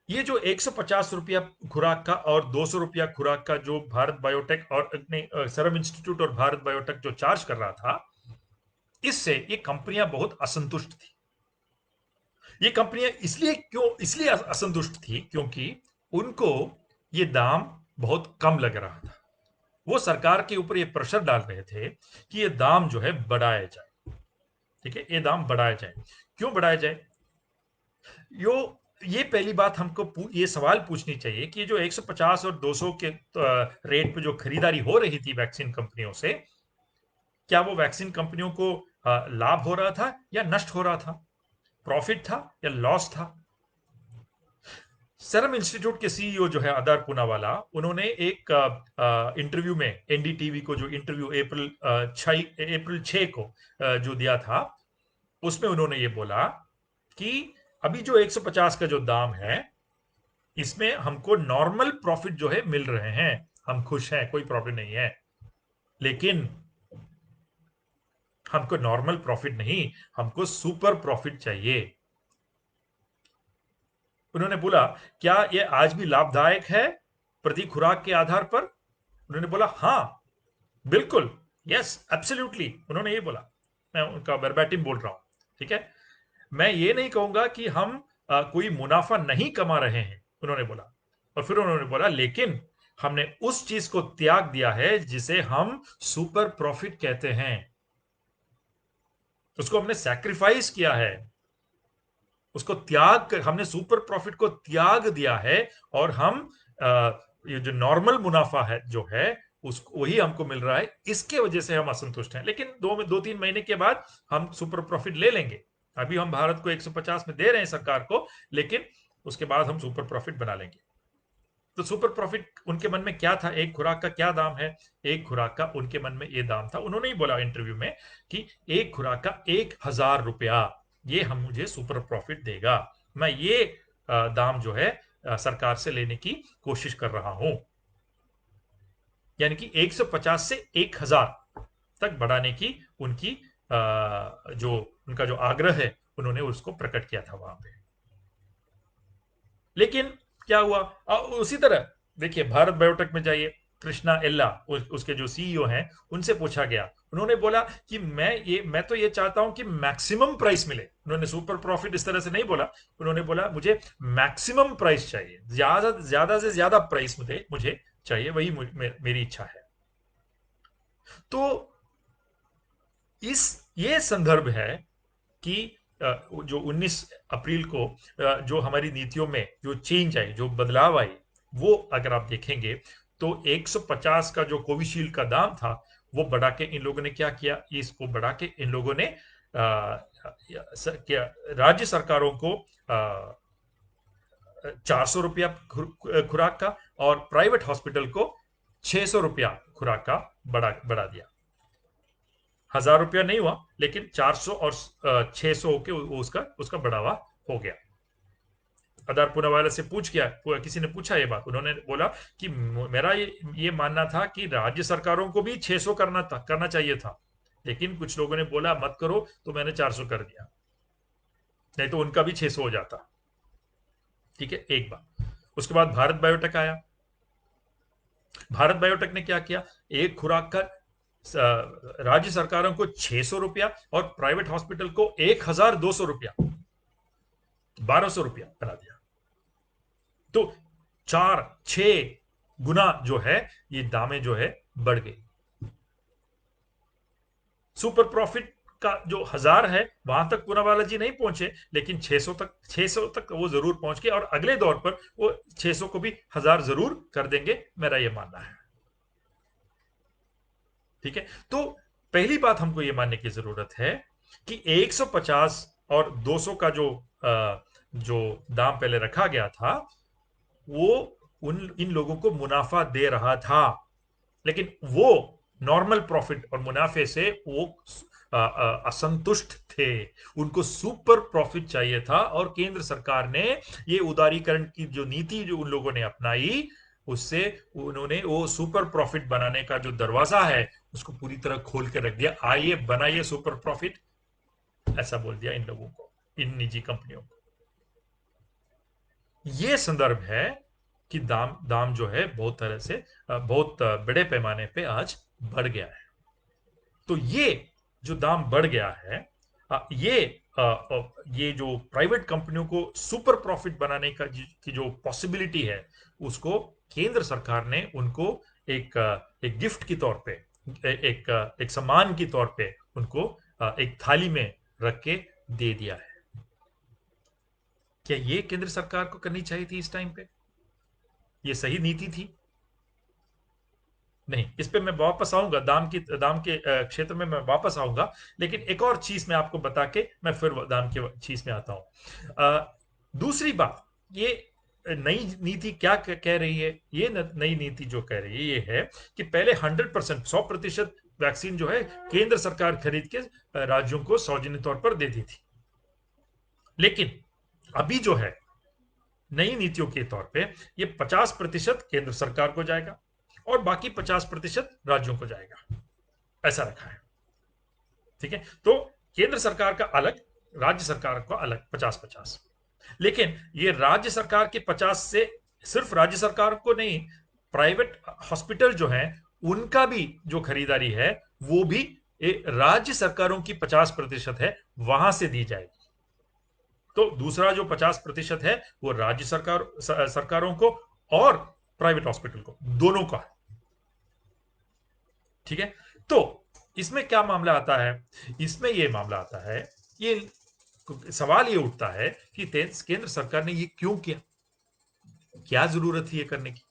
ये जो 150 रुपया खुराक का और 200 रुपया खुराक का जो भारत बायोटेक और सीरम इंस्टीट्यूट और भारत बायोटेक जो चार्ज कर रहा था, इससे ये कंपनियां बहुत असंतुष्ट थी। ये कंपनियां इसलिए असंतुष्ट थी क्योंकि उनको ये दाम बहुत कम लग रहा था। वो सरकार के ऊपर ये प्रेशर डाल रहे थे कि ये दाम जो है बढ़ाया जाए। ठीक है, ये दाम बढ़ाया जाए। क्यों बढ़ाया जाए? यो ये पहली बात हमको ये सवाल पूछनी चाहिए कि जो 150 और 200 के रेट पे जो खरीदारी हो रही थी वैक्सीन कंपनियों से, क्या वो वैक्सीन कंपनियों को लाभ हो रहा था या नष्ट हो रहा था? प्रॉफिट था या लॉस था? सेरम इंस्टीट्यूट के सीईओ जो है आदार पूनावाला, उन्होंने एक इंटरव्यू में एनडीटीवी को जो इंटरव्यू अप्रैल 6 को जो दिया था, उसमें उन्होंने ये बोला कि अभी जो 150 का जो दाम है, इसमें हमको नॉर्मल प्रॉफिट जो है मिल रहे हैं, हम खुश हैं, कोई प्रॉब्लम नहीं है। लेकिन हमको नॉर्मल प्रॉफिट नहीं, हमको सुपर प्रॉफिट चाहिए। उन्होंने बोला, क्या यह आज भी लाभदायक है प्रति खुराक के आधार पर? उन्होंने बोला, हाँ, बिल्कुल, यस, एब्सोल्युटली। उन्होंने ये बोला, मैं उनका वर्बैटिम बोल रहा हूं। ठीक है, मैं ये नहीं कहूंगा कि हम कोई मुनाफा नहीं कमा रहे हैं, उन्होंने बोला। और फिर उन्होंने बोला, लेकिन हमने उस चीज को त्याग दिया है जिसे हम सुपर प्रॉफिट कहते हैं, उसको हमने सैक्रिफाइस किया है, उसको त्याग कर हमने सुपर प्रॉफिट को त्याग दिया है। और हम ये जो नॉर्मल मुनाफा है जो है, उसको वही हमको मिल रहा है, इसके वजह से हम असंतुष्ट हैं। लेकिन 2-3 महीने के बाद हम सुपर प्रॉफिट ले लेंगे। अभी हम भारत को 150 में दे रहे हैं सरकार को, लेकिन उसके बाद हम सुपर प्रॉफिट बना लेंगे। तो सुपर प्रॉफिट उनके मन में क्या था? एक खुराक का क्या दाम है? एक खुराक का उनके मन में ये दाम था, उन्होंने ही बोला इंटरव्यू में कि एक खुराक का 1,000 रुपया, ये हम मुझे सुपर प्रॉफिट देगा। मैं ये दाम जो है सरकार से लेने की कोशिश कर रहा हूं। यानी कि 150 से 1,000 तक बढ़ाने की उनकी जो उनका जो आग्रह है, उन्होंने उसको प्रकट किया था वहां पे। लेकिन क्या हुआ? उसी तरह देखिए, भारत बायोटेक में जाइए, कृष्णा एल्ला उसके जो सीईओ हैं, उनसे पूछा गया, उन्होंने बोला कि मैं तो ये चाहता हूं कि मैक्सिमम प्राइस मिले। उन्होंने सुपर प्रॉफिट इस तरह से नहीं बोला, उन्होंने बोला मुझे मैक्सिमम प्राइस चाहिए, ज्यादा से ज्यादा प्राइस मुझे चाहिए, वही मेरी इच्छा है। तो ये संदर्भ है कि जो 19 अप्रैल को जो हमारी नीतियों में जो चेंज आई, जो बदलाव आई, वो अगर आप देखेंगे तो 150 का जो कोविशील्ड का दाम था, वो बढ़ा के इन लोगों ने क्या किया? इसको बढ़ा के इन लोगों ने राज्य सरकारों को 400 रुपया खुराक का और प्राइवेट हॉस्पिटल को 600 रुपया खुराक का बढ़ा दिया। 1,000 रुपया नहीं हुआ, लेकिन 400 और 600 के उसका उसका बढ़ावा हो गया। आधार पूनावाला से किसी ने पूछा ये बात, उन्होंने बोला कि मेरा ये मानना था कि राज्य सरकारों को भी 600 करना चाहिए था, लेकिन कुछ लोगों ने बोला मत करो, तो मैंने 400 कर दिया, नहीं तो उनका भी 600 हो जाता। ठीक है, एक बात। उसके बाद भारत बायोटेक आया। भारत बायोटेक ने क्या किया? एक खुराक का राज्य सरकारों को 600 रुपया और प्राइवेट हॉस्पिटल को 1,200 रुपया, 1,200 रुपया बना दिया। तो 4-6 गुना जो है ये दामें जो है बढ़ गई। सुपर प्रॉफिट का जो 1000 है वहां तक पूनावाला जी नहीं पहुंचे, लेकिन 600 तक वो जरूर पहुंच गए, और अगले दौर पर वो 600 को भी 1000 जरूर कर देंगे, मेरा ये मानना है। ठीक है, तो पहली बात हमको ये मानने की जरूरत है कि 150 और 200 का जो दाम पहले रखा गया था, वो उन इन लोगों को मुनाफा दे रहा था, लेकिन वो नॉर्मल प्रॉफिट और मुनाफे से वो असंतुष्ट थे। उनको सुपर प्रॉफिट चाहिए था, और केंद्र सरकार ने ये उदारीकरण की जो नीति जो उन लोगों ने अपनाई, उससे उन्होंने वो सुपर प्रॉफिट बनाने का जो दरवाजा है उसको पूरी तरह खोल के रख दिया। आइए बनाइए सुपर प्रॉफिट, ऐसा बोल दिया इन लोगों को, इन निजी कंपनियों को। ये संदर्भ है कि दाम दाम जो है बहुत तरह से बहुत बड़े पैमाने पे आज बढ़ गया है। तो ये जो दाम बढ़ गया है, ये जो प्राइवेट कंपनियों को सुपर प्रॉफिट बनाने का की जो पॉसिबिलिटी है, उसको केंद्र सरकार ने उनको एक गिफ्ट के तौर पे, एक सम्मान के तौर पे उनको एक थाली में रख के दे दिया है। क्या ये केंद्र सरकार को करनी चाहिए थी इस टाइम पे? ये सही नीति थी? नहीं, इस पे मैं वापस आऊंगा, दाम के क्षेत्र में मैं वापस आऊंगा, लेकिन एक और चीज मैं आपको बता के मैं फिर दाम की चीज में आता हूं। दूसरी बात, ये नई नीति क्या कह रही है? ये नई नीति जो कह रही है ये है कि पहले 100%, 100% वैक्सीन जो है केंद्र सरकार खरीद के राज्यों को सौजन्य तौर पर देती थी, लेकिन अभी जो है नई नीतियों के तौर पे ये 50% केंद्र सरकार को जाएगा और बाकी 50% राज्यों को जाएगा, ऐसा रखा है। ठीक है, तो केंद्र सरकार का अलग, राज्य सरकार का अलग, 50-50। लेकिन ये राज्य सरकार के 50 से सिर्फ राज्य सरकार को नहीं, प्राइवेट हॉस्पिटल जो है उनका भी जो खरीदारी है वो भी राज्य सरकारों की 50% है, वहां से दी जाएगी। तो दूसरा जो 50% है वो राज्य सरकारों को और प्राइवेट हॉस्पिटल को, दोनों का है। ठीक है, तो इसमें क्या मामला आता है? इसमें यह मामला आता है, ये सवाल ये उठता है कि केंद्र सरकार ने ये क्यों किया, क्या जरूरत थी ये करने की?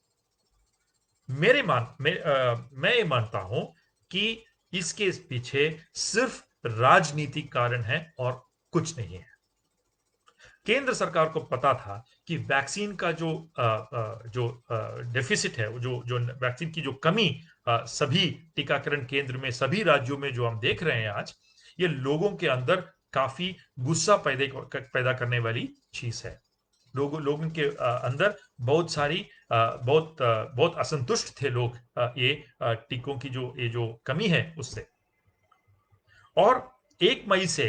मैं ये मानता हूं कि इसके पीछे सिर्फ राजनीतिक कारण है और कुछ नहीं है। केंद्र सरकार को पता था कि वैक्सीन का जो डेफिसिट है, जो जो वैक्सीन की जो कमी सभी टीकाकरण केंद्र में, सभी राज्यों में जो हम देख रहे हैं आज, ये लोगों के अंदर काफी गुस्सा पैदा करने वाली चीज है। लोगों के अंदर बहुत सारी बहुत असंतुष्ट थे लोग ये टीकों की ये जो कमी है उससे। और 1 मई से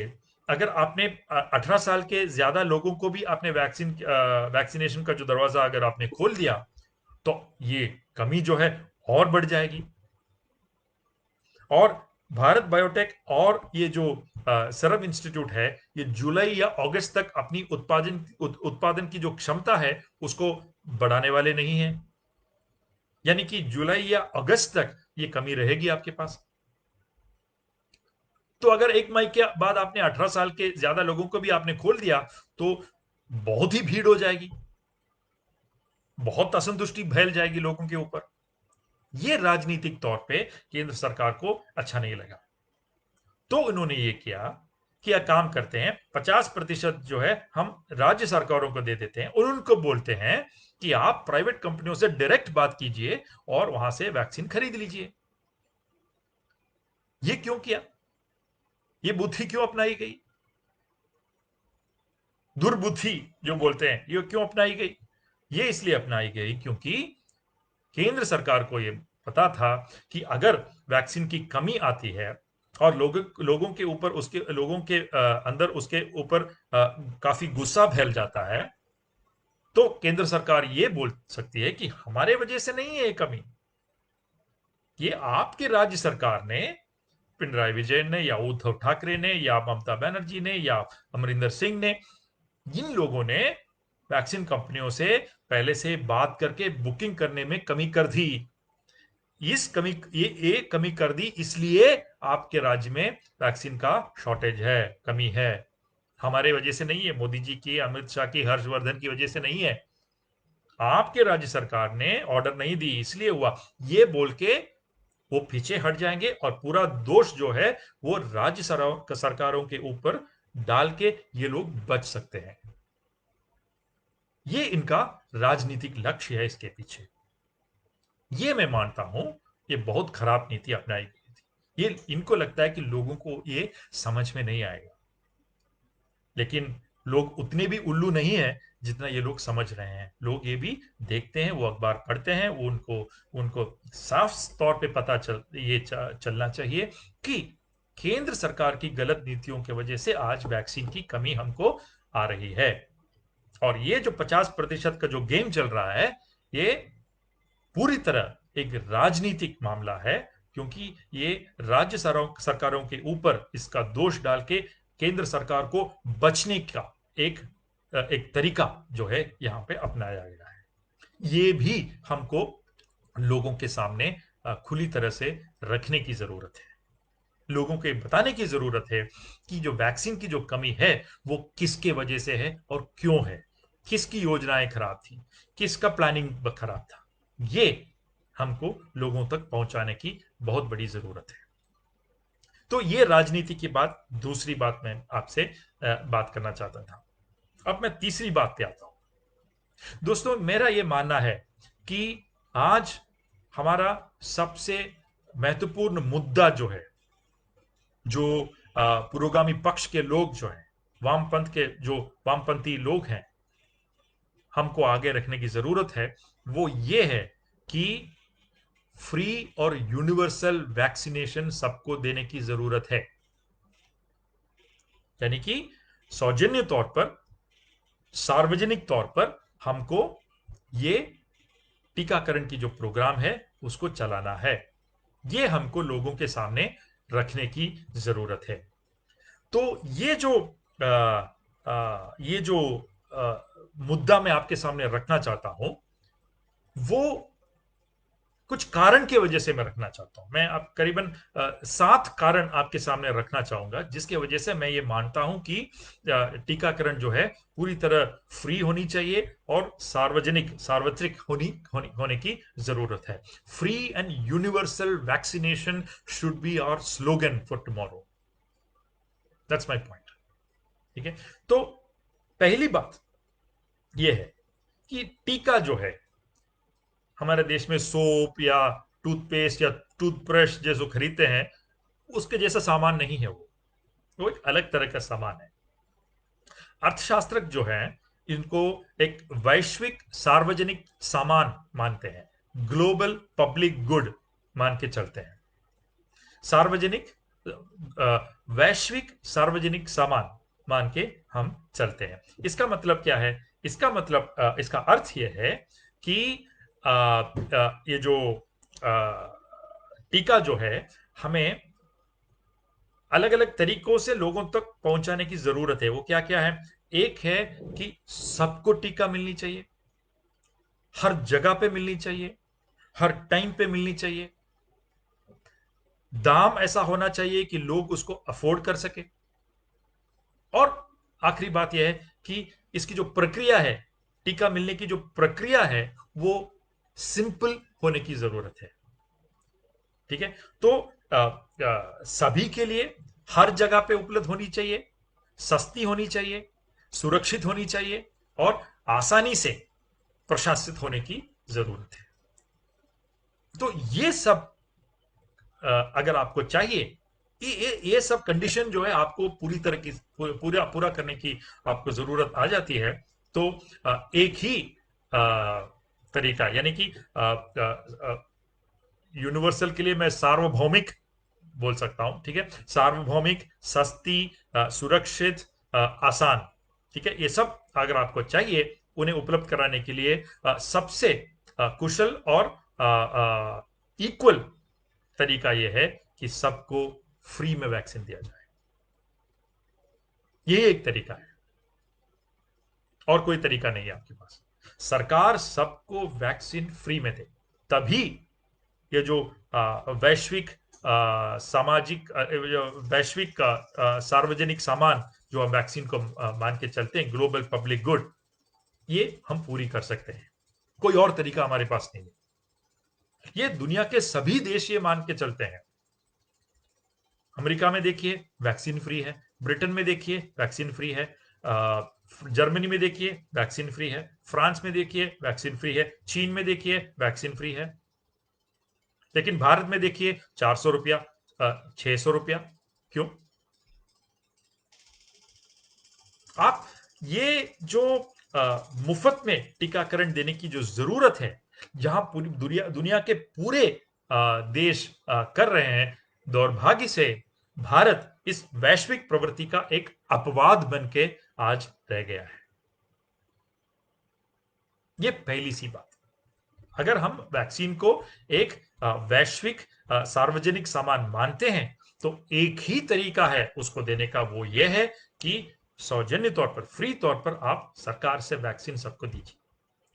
अगर आपने 18 साल के ज्यादा लोगों को भी आपने वैक्सीनेशन का जो दरवाजा अगर आपने खोल दिया, तो ये कमी जो है और बढ़ जाएगी। और भारत बायोटेक और ये जो सीरम इंस्टीट्यूट है, ये जुलाई या अगस्त तक अपनी उत्पादन की जो क्षमता है उसको बढ़ाने वाले नहीं है। यानी कि जुलाई या अगस्त तक ये कमी रहेगी आपके पास। तो अगर 1 मई के बाद आपने 18 साल के ज्यादा लोगों को भी आपने खोल दिया, तो बहुत ही भीड़ हो जाएगी, बहुत असंतुष्टि फैल जाएगी लोगों के ऊपर। यह राजनीतिक तौर पे केंद्र सरकार को अच्छा नहीं लगा, तो उन्होंने ये किया कि यह काम करते हैं, 50% जो है हम राज्य सरकारों को दे देते हैं और उनको बोलते हैं कि आप प्राइवेट कंपनियों से डायरेक्ट बात कीजिए और वहां से वैक्सीन खरीद लीजिए। ये क्यों किया? ये बुद्धि क्यों अपनाई गई? दुर्बुद्धि जो बोलते हैं, ये क्यों अपनाई गई? ये इसलिए अपनाई गई क्योंकि केंद्र सरकार को ये पता था कि अगर वैक्सीन की कमी आती है और लोगों के ऊपर, उसके लोगों के अंदर उसके ऊपर काफी गुस्सा फैल जाता है, तो केंद्र सरकार ये बोल सकती है कि हमारे वजह से नहीं है ये कमी, ये आपके राज्य सरकार ने, पिनराई विजयन ने या उद्धव ठाकरे ने या ममता बनर्जी ने या अमरिंदर सिंह ने, जिन लोगों ने वैक्सीन कंपनियों से पहले से बात करके बुकिंग करने में कमी कर दी। इस कमी ये कमी कर दी इसलिए आपके राज्य में वैक्सीन का शॉर्टेज है, कमी है। हमारे वजह से नहीं है, मोदी जी की, अमित शाह की, हर्षवर्धन की वजह से नहीं है। आपके राज्य सरकार ने ऑर्डर नहीं दी इसलिए हुआ, ये बोल के वो पीछे हट जाएंगे और पूरा दोष जो है वो राज्य सरकारों के ऊपर डाल के ये लोग बच सकते हैं। ये इनका राजनीतिक लक्ष्य है इसके पीछे। ये मैं मानता हूं, ये बहुत खराब नीति अपनाई गई थी। ये इनको लगता है कि लोगों को ये समझ में नहीं आएगा, लेकिन लोग उतने भी उल्लू नहीं है जितना ये लोग समझ रहे हैं। लोग ये भी देखते हैं, वो अखबार पढ़ते हैं, वो उनको उनको साफ तौर पे पता चलना चाहिए कि केंद्र सरकार की गलत नीतियों की वजह से आज वैक्सीन की कमी हमको आ रही है। और ये जो 50% का जो गेम चल रहा है, ये पूरी तरह एक राजनीतिक मामला है, क्योंकि ये राज्य सरकारों के ऊपर इसका दोष डाल के केंद्र सरकार को बचने का एक एक तरीका जो है यहां पे अपनाया गया है। ये भी हमको लोगों के सामने खुली तरह से रखने की जरूरत है। लोगों को बताने की जरूरत है कि जो वैक्सीन की जो कमी है वो किसके वजह से है और क्यों है, किसकी योजनाएं खराब थी, किसका प्लानिंग खराब था। ये हमको लोगों तक पहुंचाने की बहुत बड़ी जरूरत है। तो ये राजनीति की बात, दूसरी बात मैं आपसे बात करना चाहता था। अब मैं तीसरी बात पे आता हूं। दोस्तों, मेरा ये मानना है कि आज हमारा सबसे महत्वपूर्ण मुद्दा जो है, जो पुरोगामी पक्ष के लोग जो हैं, वामपंथ के जो वामपंथी लोग हैं, हमको आगे रखने की जरूरत है, वो ये है कि फ्री और यूनिवर्सल वैक्सीनेशन सबको देने की जरूरत है। यानी कि सौजन्य तौर पर, सार्वजनिक तौर पर हमको ये टीकाकरण की जो प्रोग्राम है उसको चलाना है। ये हमको लोगों के सामने रखने की जरूरत है। तो ये जो मुद्दा मैं आपके सामने रखना चाहता हूं, वो कुछ कारण की वजह से मैं रखना चाहता हूं। मैं अब करीबन 7 कारण आपके सामने रखना चाहूंगा जिसके वजह से मैं ये मानता हूं कि टीकाकरण जो है पूरी तरह फ्री होनी चाहिए और सार्वत्रिक होने की जरूरत है। Free and universal vaccination should be our slogan for tomorrow. That's my point. ठीक है, तो पहली बात यह है कि टीका जो है हमारे देश में सोप या टूथपेस्ट या टूथब्रश जैसे खरीदते हैं, उसके जैसा सामान नहीं है। वो एक अलग तरह का सामान है। अर्थशास्त्रज्ञ जो है इनको एक वैश्विक सार्वजनिक सामान मानते हैं, ग्लोबल पब्लिक गुड मान के चलते हैं। सार्वजनिक वैश्विक सार्वजनिक सामान मान के हम चलते हैं। इसका मतलब क्या है? इसका मतलब इसका अर्थ यह है कि ये जो टीका जो है हमें अलग अलग तरीकों से लोगों तक पहुंचाने की जरूरत है। वो क्या क्या है? एक है कि सबको टीका मिलनी चाहिए, हर जगह पे मिलनी चाहिए, हर टाइम पे मिलनी चाहिए। दाम ऐसा होना चाहिए कि लोग उसको अफोर्ड कर सके। और आखिरी बात यह है कि इसकी जो प्रक्रिया है, टीका मिलने की जो प्रक्रिया है, वो सिंपल होने की जरूरत है। ठीक है, तो सभी के लिए हर जगह पे उपलब्ध होनी चाहिए, सस्ती होनी चाहिए, सुरक्षित होनी चाहिए और आसानी से प्रशासित होने की जरूरत है। तो ये सब अगर आपको चाहिए, ये सब कंडीशन जो है आपको पूरी तरह की पूरा करने की आपको जरूरत आ जाती है। तो एक ही तरीका, यानी कि यूनिवर्सल के लिए मैं सार्वभौमिक बोल सकता हूं। ठीक है, सार्वभौमिक, सस्ती, सुरक्षित, आसान। ठीक है, ये सब अगर आपको चाहिए, उन्हें उपलब्ध कराने के लिए सबसे कुशल और इक्वल तरीका यह है कि सबको फ्री में वैक्सीन दिया जाए। यही एक तरीका है, और कोई तरीका नहीं है आपके पास। सरकार सबको वैक्सीन फ्री में दे, तभी ये जो वैश्विक सामाजिक वैश्विक सार्वजनिक सामान जो हम वैक्सीन को मान के चलते हैं, ग्लोबल पब्लिक गुड, ये हम पूरी कर सकते हैं। कोई और तरीका हमारे पास नहीं है। ये दुनिया के सभी देश ये मान के चलते हैं। अमेरिका में देखिए वैक्सीन फ्री है, ब्रिटेन में देखिए वैक्सीन फ्री है, जर्मनी में देखिए वैक्सीन फ्री है, फ्रांस में देखिए वैक्सीन फ्री है, चीन में देखिए वैक्सीन फ्री है। लेकिन भारत में देखिए 400 रुपया, 600 रुपया। क्यों? आप ये जो मुफ्त में टीकाकरण देने की जो जरूरत है, जहां पूरी दुनिया के पूरे देश कर रहे हैं, दुर्भाग्य से भारत इस वैश्विक प्रवृत्ति का एक अपवाद बन के आज रह गया है। ये पहली सी बात। अगर हम वैक्सीन को एक वैश्विक सार्वजनिक सामान मानते हैं, तो एक ही तरीका है उसको देने का, वो ये है कि सौजन्य तौर पर, फ्री तौर पर आप सरकार से वैक्सीन सबको दीजिए।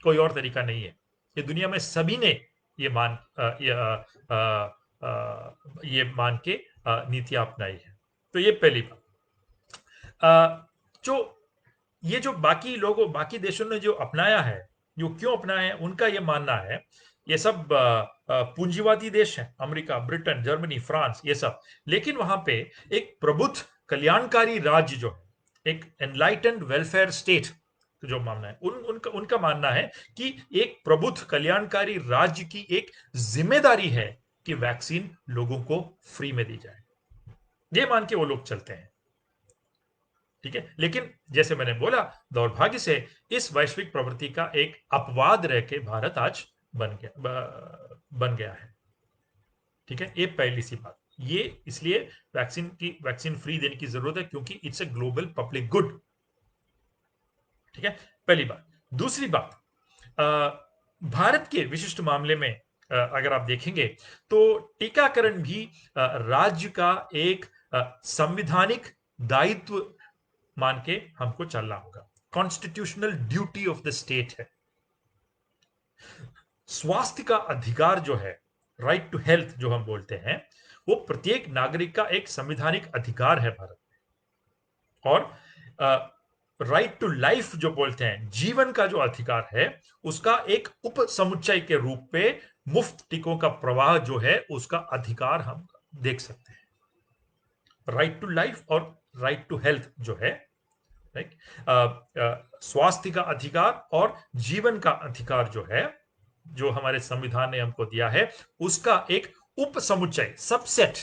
कोई और तरीका नहीं है। ये दुनिया में सभी ने ये मान के नीतियां अपनाई है। तो ये पहली बात। जो ये जो बाकी देशों ने जो अपनाया है, जो क्यों अपनाया है, उनका ये मानना है, ये सब पूंजीवादी देश हैं, अमेरिका, ब्रिटेन, जर्मनी, फ्रांस, ये सब। लेकिन वहां पे एक प्रबुद्ध कल्याणकारी राज्य जो है, एक एनलाइटेंड वेलफेयर स्टेट जो मानना है, उनका मानना है कि एक प्रबुद्ध कल्याणकारी राज्य की एक जिम्मेदारी है कि वैक्सीन लोगों को फ्री में दी जाए। ये मान के वो लोग चलते हैं। ठीक है, लेकिन जैसे मैंने बोला, दुर्भाग्य से इस वैश्विक प्रवृत्ति का एक अपवाद रह के भारत आज बन गया है। ठीक है, ये पहली सी बात। ये इसलिए वैक्सीन फ्री देने की जरूरत है, क्योंकि it's a global public good. ठीक है, पहली बात। दूसरी बात, भारत के विशिष्ट मामले में अगर आप देखेंगे तो टीकाकरण भी राज्य का एक संविधानिक दायित्व मान के हमको चलना होगा। Constitutional duty of the state है। स्वास्थ्य का अधिकार जो है, राइट टू हेल्थ जो हम बोलते हैं, वो प्रत्येक नागरिक का एक संवैधानिक अधिकार है भारत में। और राइट टू लाइफ जो बोलते हैं, जीवन का जो अधिकार है, उसका एक उप समुच्चय के रूप में मुफ्त टीकों का प्रवाह जो है, उसका अधिकार हम देख सकते हैं। राइट टू लाइफ और राइट टू हेल्थ जो है, स्वास्थ्य का अधिकार और जीवन का अधिकार जो है, जो हमारे संविधान ने हमको दिया है, उसका एक उप समुच्चय, सबसेट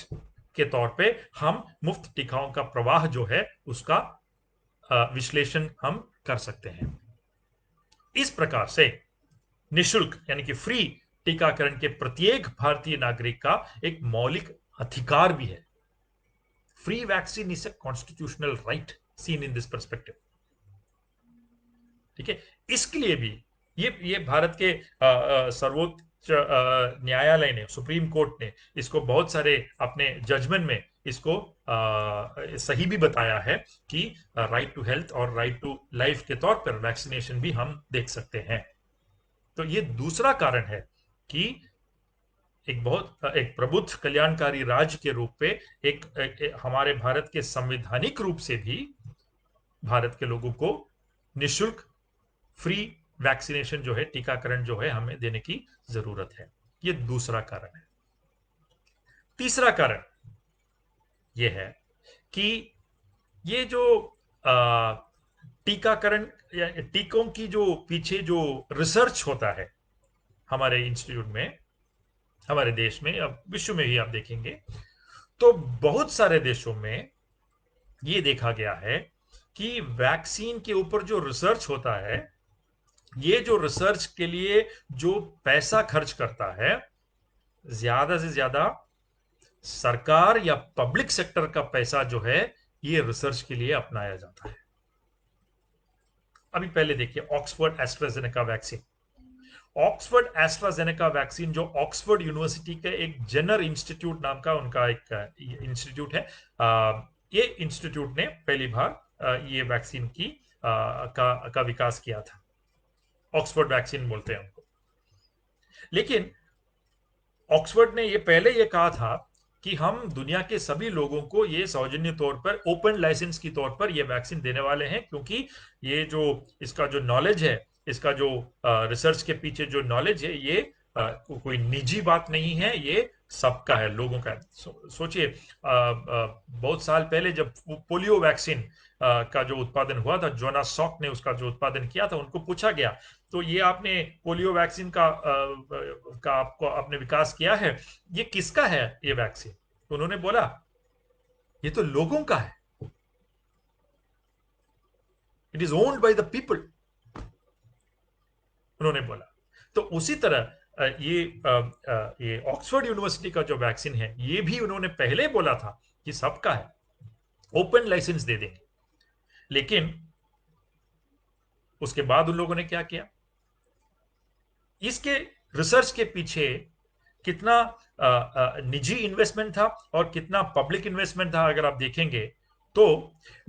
के तौर पे हम मुफ्त टीकाओं का प्रवाह जो है, उसका विश्लेषण हम कर सकते हैं। इस प्रकार से निशुल्क यानी कि फ्री टीकाकरण के प्रत्येक भारतीय नागरिक का एक मौलिक अधिकार भी है। Free vaccine is a constitutional right seen in this perspective. ठीक है, इसके लिए भी ये भारत के सर्वोच्च न्यायालय ने, सुप्रीम कोर्ट ने इसको बहुत सारे अपने जजमेंट में इसको सही भी बताया है कि राइट टू हेल्थ और राइट टू लाइफ के तौर पर वैक्सीनेशन भी हम देख सकते हैं। तो ये दूसरा कारण है कि एक प्रबुद्ध कल्याणकारी राज्य के रूप में हमारे भारत के संवैधानिक रूप से भी भारत के लोगों को निशुल्क फ्री वैक्सीनेशन जो है, टीकाकरण जो है, हमें देने की जरूरत है। ये दूसरा कारण है। तीसरा कारण यह है कि ये जो टीकाकरण या टीकों की जो पीछे जो रिसर्च होता है हमारे इंस्टीट्यूट में, हमारे देश में, अब विश्व में भी आप देखेंगे तो बहुत सारे देशों में ये देखा गया है कि वैक्सीन के ऊपर जो रिसर्च होता है, ये जो रिसर्च के लिए जो पैसा खर्च करता है, ज्यादा से ज्यादा सरकार या पब्लिक सेक्टर का पैसा जो है, ये रिसर्च के लिए अपनाया जाता है। अभी पहले देखिए Oxford AstraZeneca vaccine. Oxford AstraZeneca vaccine जो ऑक्सफोर्ड यूनिवर्सिटी के एक जेनर इंस्टीट्यूट नाम का उनका एक इंस्टीट्यूट है, ये इंस्टीट्यूट ने पहली बार ये वैक्सीन का विकास किया था। ऑक्सफोर्ड वैक्सीन बोलते हैं उनको। लेकिन ऑक्सफोर्ड ने ये पहले ये कहा था कि हम दुनिया के सभी लोगों को ये सौजन्य तौर पर ओपन लाइसेंस की तौर पर ये वैक्सीन देने वाले हैं, क्योंकि ये जो इसका जो नॉलेज है, इसका जो रिसर्च के पीछे जो नॉलेज है, ये कोई निजी बात नहीं है, ये सबका है, लोगों का है। सोचिए, बहुत साल पहले जब पोलियो वैक्सीन का जो उत्पादन हुआ था, जोनास सॉक ने उसका जो उत्पादन किया था, उनको पूछा गया, तो ये आपने पोलियो वैक्सीन का आपको आपने विकास किया है, ये किसका है ये वैक्सीन? तो उन्होंने बोला ये तो लोगों का है, it is owned by the people, उन्होंने बोला। तो उसी तरह ये ऑक्सफोर्ड यूनिवर्सिटी का जो वैक्सीन है, ये भी उन्होंने पहले बोला था कि सबका है, ओपन लाइसेंस दे देंगे। लेकिन उसके बाद उन लोगों ने क्या किया, इसके रिसर्च के पीछे कितना निजी इन्वेस्टमेंट था और कितना पब्लिक इन्वेस्टमेंट था, अगर आप देखेंगे तो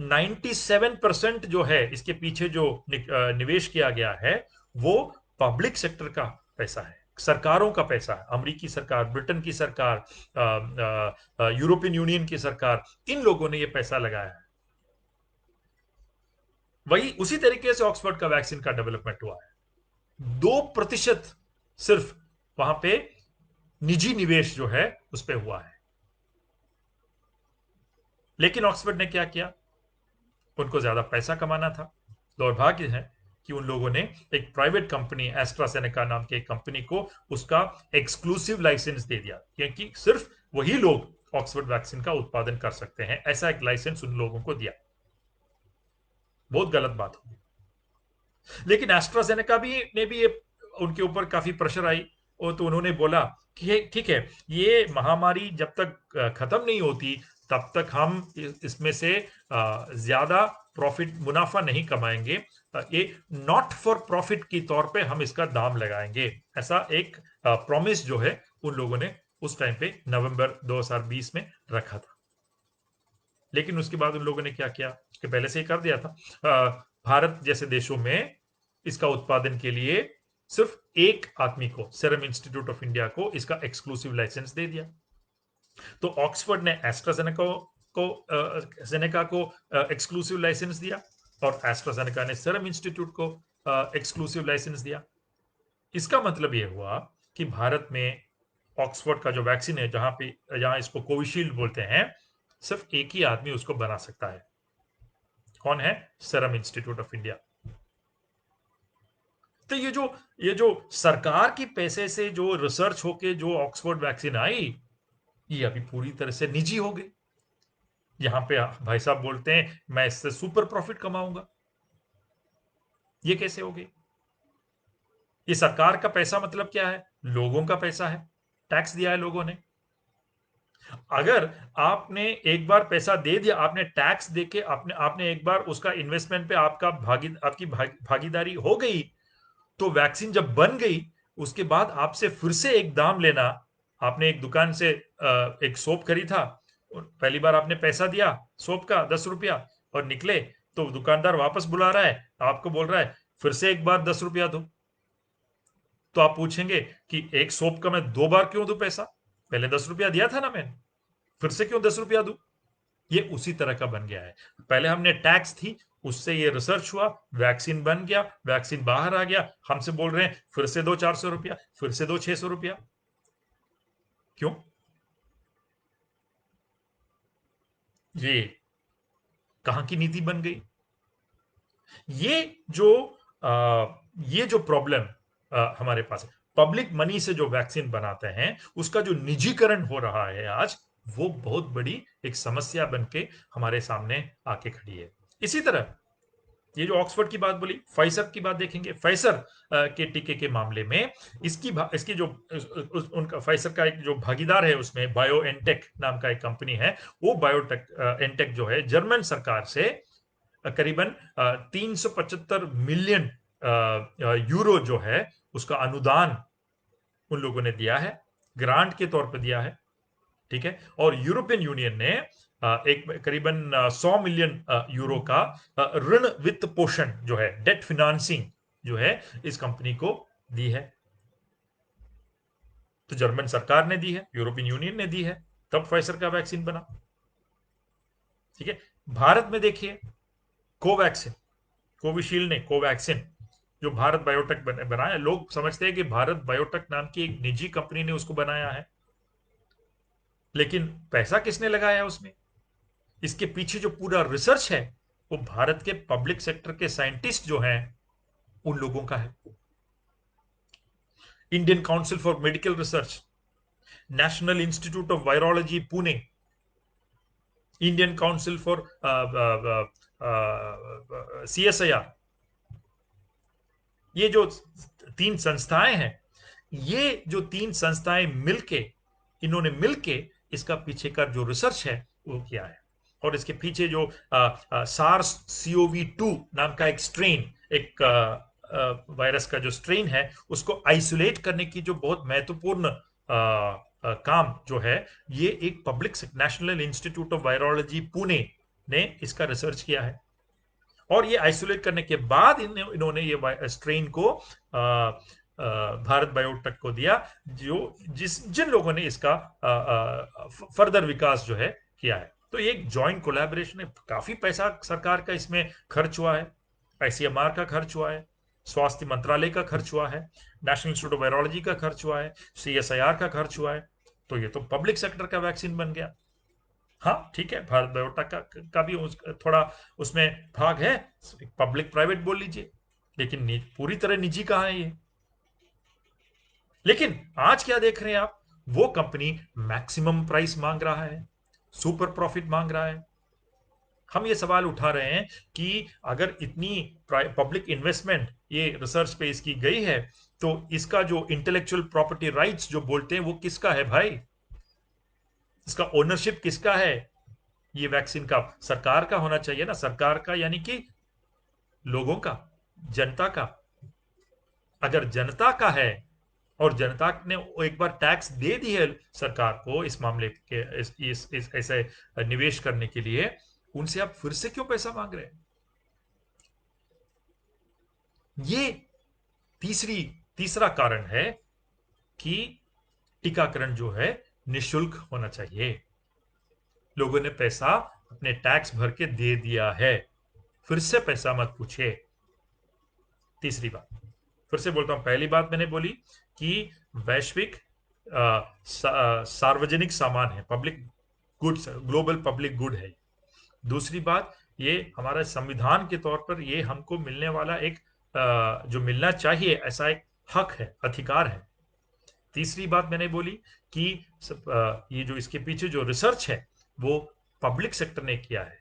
97% जो है इसके पीछे जो निवेश किया गया है, वो पब्लिक सेक्टर का पैसा है, सरकारों का पैसा है। अमेरिकी सरकार, ब्रिटेन की सरकार, यूरोपियन यूनियन की सरकार, इन लोगों ने ये पैसा लगाया है। वही उसी तरीके से ऑक्सफोर्ड का वैक्सीन का डेवलपमेंट हुआ है। 2% सिर्फ वहां पे निजी निवेश जो है उस पर हुआ है। लेकिन ऑक्सफोर्ड ने क्या किया, उनको ज्यादा पैसा कमाना था। दुर्भाग्य है कि उन लोगों ने एक प्राइवेट कंपनी, एस्ट्राजेनेका नाम की एक कंपनी को उसका एक्सक्लूसिव लाइसेंस दे दिया, क्योंकि सिर्फ वही लोग ऑक्सफोर्ड वैक्सीन का उत्पादन कर सकते हैं, ऐसा एक लाइसेंस उन लोगों को दिया। बहुत गलत बात होगी। लेकिन एस्ट्राजेनेका भी ने भी ये उनके ऊपर काफी प्रेशर आई, और तो उन्होंने बोला कि ठीक है, ये महामारी जब तक खत्म नहीं होती तब तक हम इसमें से ज्यादा प्रॉफिट, मुनाफा नहीं कमाएंगे, ये नॉट फॉर प्रॉफिट की तौर पे हम इसका दाम लगाएंगे, ऐसा एक प्रॉमिस जो है उन लोगों ने उस टाइम पे नवंबर 2020 में रखा था। लेकिन उसके बाद उन लोगों ने क्या किया, उसके पहले से ही कर दिया था। भारत जैसे देशों में इसका उत्पादन के लिए सिर्फ एक आदमी को, सीरम इंस्टीट्यूट ऑफ इंडिया को, इसका एक्सक्लूसिव लाइसेंस दे दिया। तो ऑक्सफोर्ड ने एस्ट्राजेनेका को एक्सक्लूसिव लाइसेंस दिया, और एस्ट्राजेनेका ने सीरम इंस्टीट्यूट को एक्सक्लूसिव लाइसेंस दिया। इसका मतलब यह हुआ कि भारत में ऑक्सफोर्ड का जो वैक्सीन है, जहां इसको कोविशील्ड बोलते हैं, सिर्फ एक ही आदमी उसको बना सकता है। कौन है? Serum institute of India. तो ये जो सरकार की पैसे से जो रिसर्च होके जो ऑक्सफोर्ड वैक्सीन आई, ये अभी पूरी तरह से निजी हो गई। यहां पे भाई साहब बोलते हैं मैं इससे सुपर प्रॉफिट कमाऊंगा। ये कैसे हो गई? ये सरकार का पैसा मतलब क्या है? लोगों का पैसा है, टैक्स दिया है लोगों ने। अगर आपने एक बार पैसा दे दिया, आपने टैक्स देके आपने एक बार उसका इन्वेस्टमेंट पे आपकी भागीदारी हो गई, तो वैक्सीन जब बन गई, उसके बाद आपसे फिर से एक दाम लेना। आपने एक दुकान से एक सोप खरीदा, पहली बार आपने पैसा दिया सोप का 10 रुपया, और निकले तो दुकानदार वापस बुला रहा है, आपको बोल रहा है फिर से एक बार 10 रुपया दो। तो आप पूछेंगे कि एक सोप का मैं 2 बार क्यों दूं पैसा? पहले 10 रुपया दिया था ना मैंने, फिर से क्यों 10 रुपया दूं? ये उसी तरह का बन गया है। पहले हमने टैक्स थी, उससे ये रिसर्च हुआ, वैक्सीन बन गया, वैक्सीन बाहर आ गया, हमसे बोल रहे हैं फिर से दो 400 रुपया, फिर से दो 600 रुपया। क्यों? ये कहां की नीति बन गई? ये जो ये जो प्रॉब्लम हमारे पास है, पब्लिक मनी से जो वैक्सीन बनाते हैं, उसका जो निजीकरण हो रहा है आज, वो बहुत बड़ी एक समस्या बन के हमारे सामने आके खड़ी है। इसी तरह ये जो ऑक्सफोर्ड की बात बोली, फाइजर की बात देखेंगे। फाइजर के टीके के मामले में इसकी जो उनका फाइजर का एक जो भागीदार है, उसमें बायो एनटेक नाम का एक कंपनी है, वो बायोटेक एनटेक जो है, जर्मन सरकार से करीबन 375 मिलियन यूरो जो है उसका अनुदान उन लोगों ने दिया है, ग्रांट के तौर पर दिया है। ठीक है। और यूरोपियन यूनियन ने एक करीबन 100 मिलियन यूरो का ऋण वित्त पोषण जो है, डेट फिनेंसिंग जो है, इस कंपनी को दी है। तो जर्मन सरकार ने दी है, यूरोपियन यूनियन ने दी है। तब फाइजर का वैक्सीन बना। ठीक है, भारत में देखिए कोवैक्सीन, कोविशील्ड नहीं कोवैक्सीन, जो भारत बायोटेक बनाया, लोग समझते हैं कि भारत बायोटेक नाम की एक निजी कंपनी ने उसको बनाया है, लेकिन पैसा किसने लगाया उसमें? इसके पीछे जो पूरा रिसर्च है वो भारत के पब्लिक सेक्टर के साइंटिस्ट जो हैं उन लोगों का है। Indian council for medical research, national institute of virology Pune, Indian council for CSIR, ये जो 3 संस्थाएं हैं, ये जो 3 संस्थाएं मिलके, इन्होंने मिलके इसका पीछे का जो रिसर्च है वो किया है। और इसके पीछे जो सार्स CoV-2 नाम का एक स्ट्रेन, एक वायरस का जो स्ट्रेन है, उसको आइसोलेट करने की जो बहुत महत्वपूर्ण काम जो है, ये एक public national institute of virology Pune ने इसका रिसर्च किया है। और ये आइसोलेट करने के बाद इन्होंने ये स्ट्रेन को भारत बायोटेक को दिया, जो जिन लोगों ने इसका फर्दर विकास जो है किया है। तो ये एक जॉइंट कोलैबोरेशन है, काफी पैसा सरकार का इसमें खर्च हुआ है, ICMR का खर्च हुआ है, स्वास्थ्य मंत्रालय का खर्च हुआ है, नेशनल इंस्टीट्यूट ऑफ वायरोलॉजी का खर्च हुआ है, CSIR का खर्च हुआ है। तो ये तो पब्लिक सेक्टर का वैक्सीन बन गया। हाँ ठीक है, भारत बायोटेक का भी थोड़ा उसमें भाग है, पब्लिक प्राइवेट बोल लीजिए, लेकिन पूरी तरह निजी कहाँ है ये। लेकिन आज क्या देख रहे हैं आप, वो कंपनी मैक्सिमम प्राइस मांग रहा है, सुपर प्रॉफिट मांग रहा है। हम ये सवाल उठा रहे हैं कि अगर इतनी पब्लिक इन्वेस्टमेंट ये रिसर्च पे इसकी गई है, तो इसका जो इंटेलेक्चुअल प्रॉपर्टी राइट्स जो बोलते हैं वो किसका है भाई? इसका ओनरशिप किसका है? ये वैक्सीन का सरकार का होना चाहिए ना, सरकार का, यानी कि लोगों का, जनता का। अगर जनता का है और जनता ने एक बार टैक्स दे दी है सरकार को इस मामले के इस ऐसे निवेश करने के लिए, उनसे आप फिर से क्यों पैसा मांग रहे हैं? ये तीसरा कारण है कि टीकाकरण जो है निशुल्क होना चाहिए। लोगों ने पैसा अपने टैक्स भर के दे दिया है, फिर से पैसा मत पूछे। तीसरी बात, फिर से बोलता हूं, पहली बात मैंने बोली कि वैश्विक सार्वजनिक सामान है, public goods, global public good है। दूसरी बात, ये हमारा संविधान के तौर पर ये हमको मिलने वाला एक जो मिलना चाहिए ऐसा एक हक है, अधिकार है। तीसरी बात मैंने बोली कि ये जो इसके पीछे जो रिसर्च है वो पब्लिक सेक्टर ने किया है।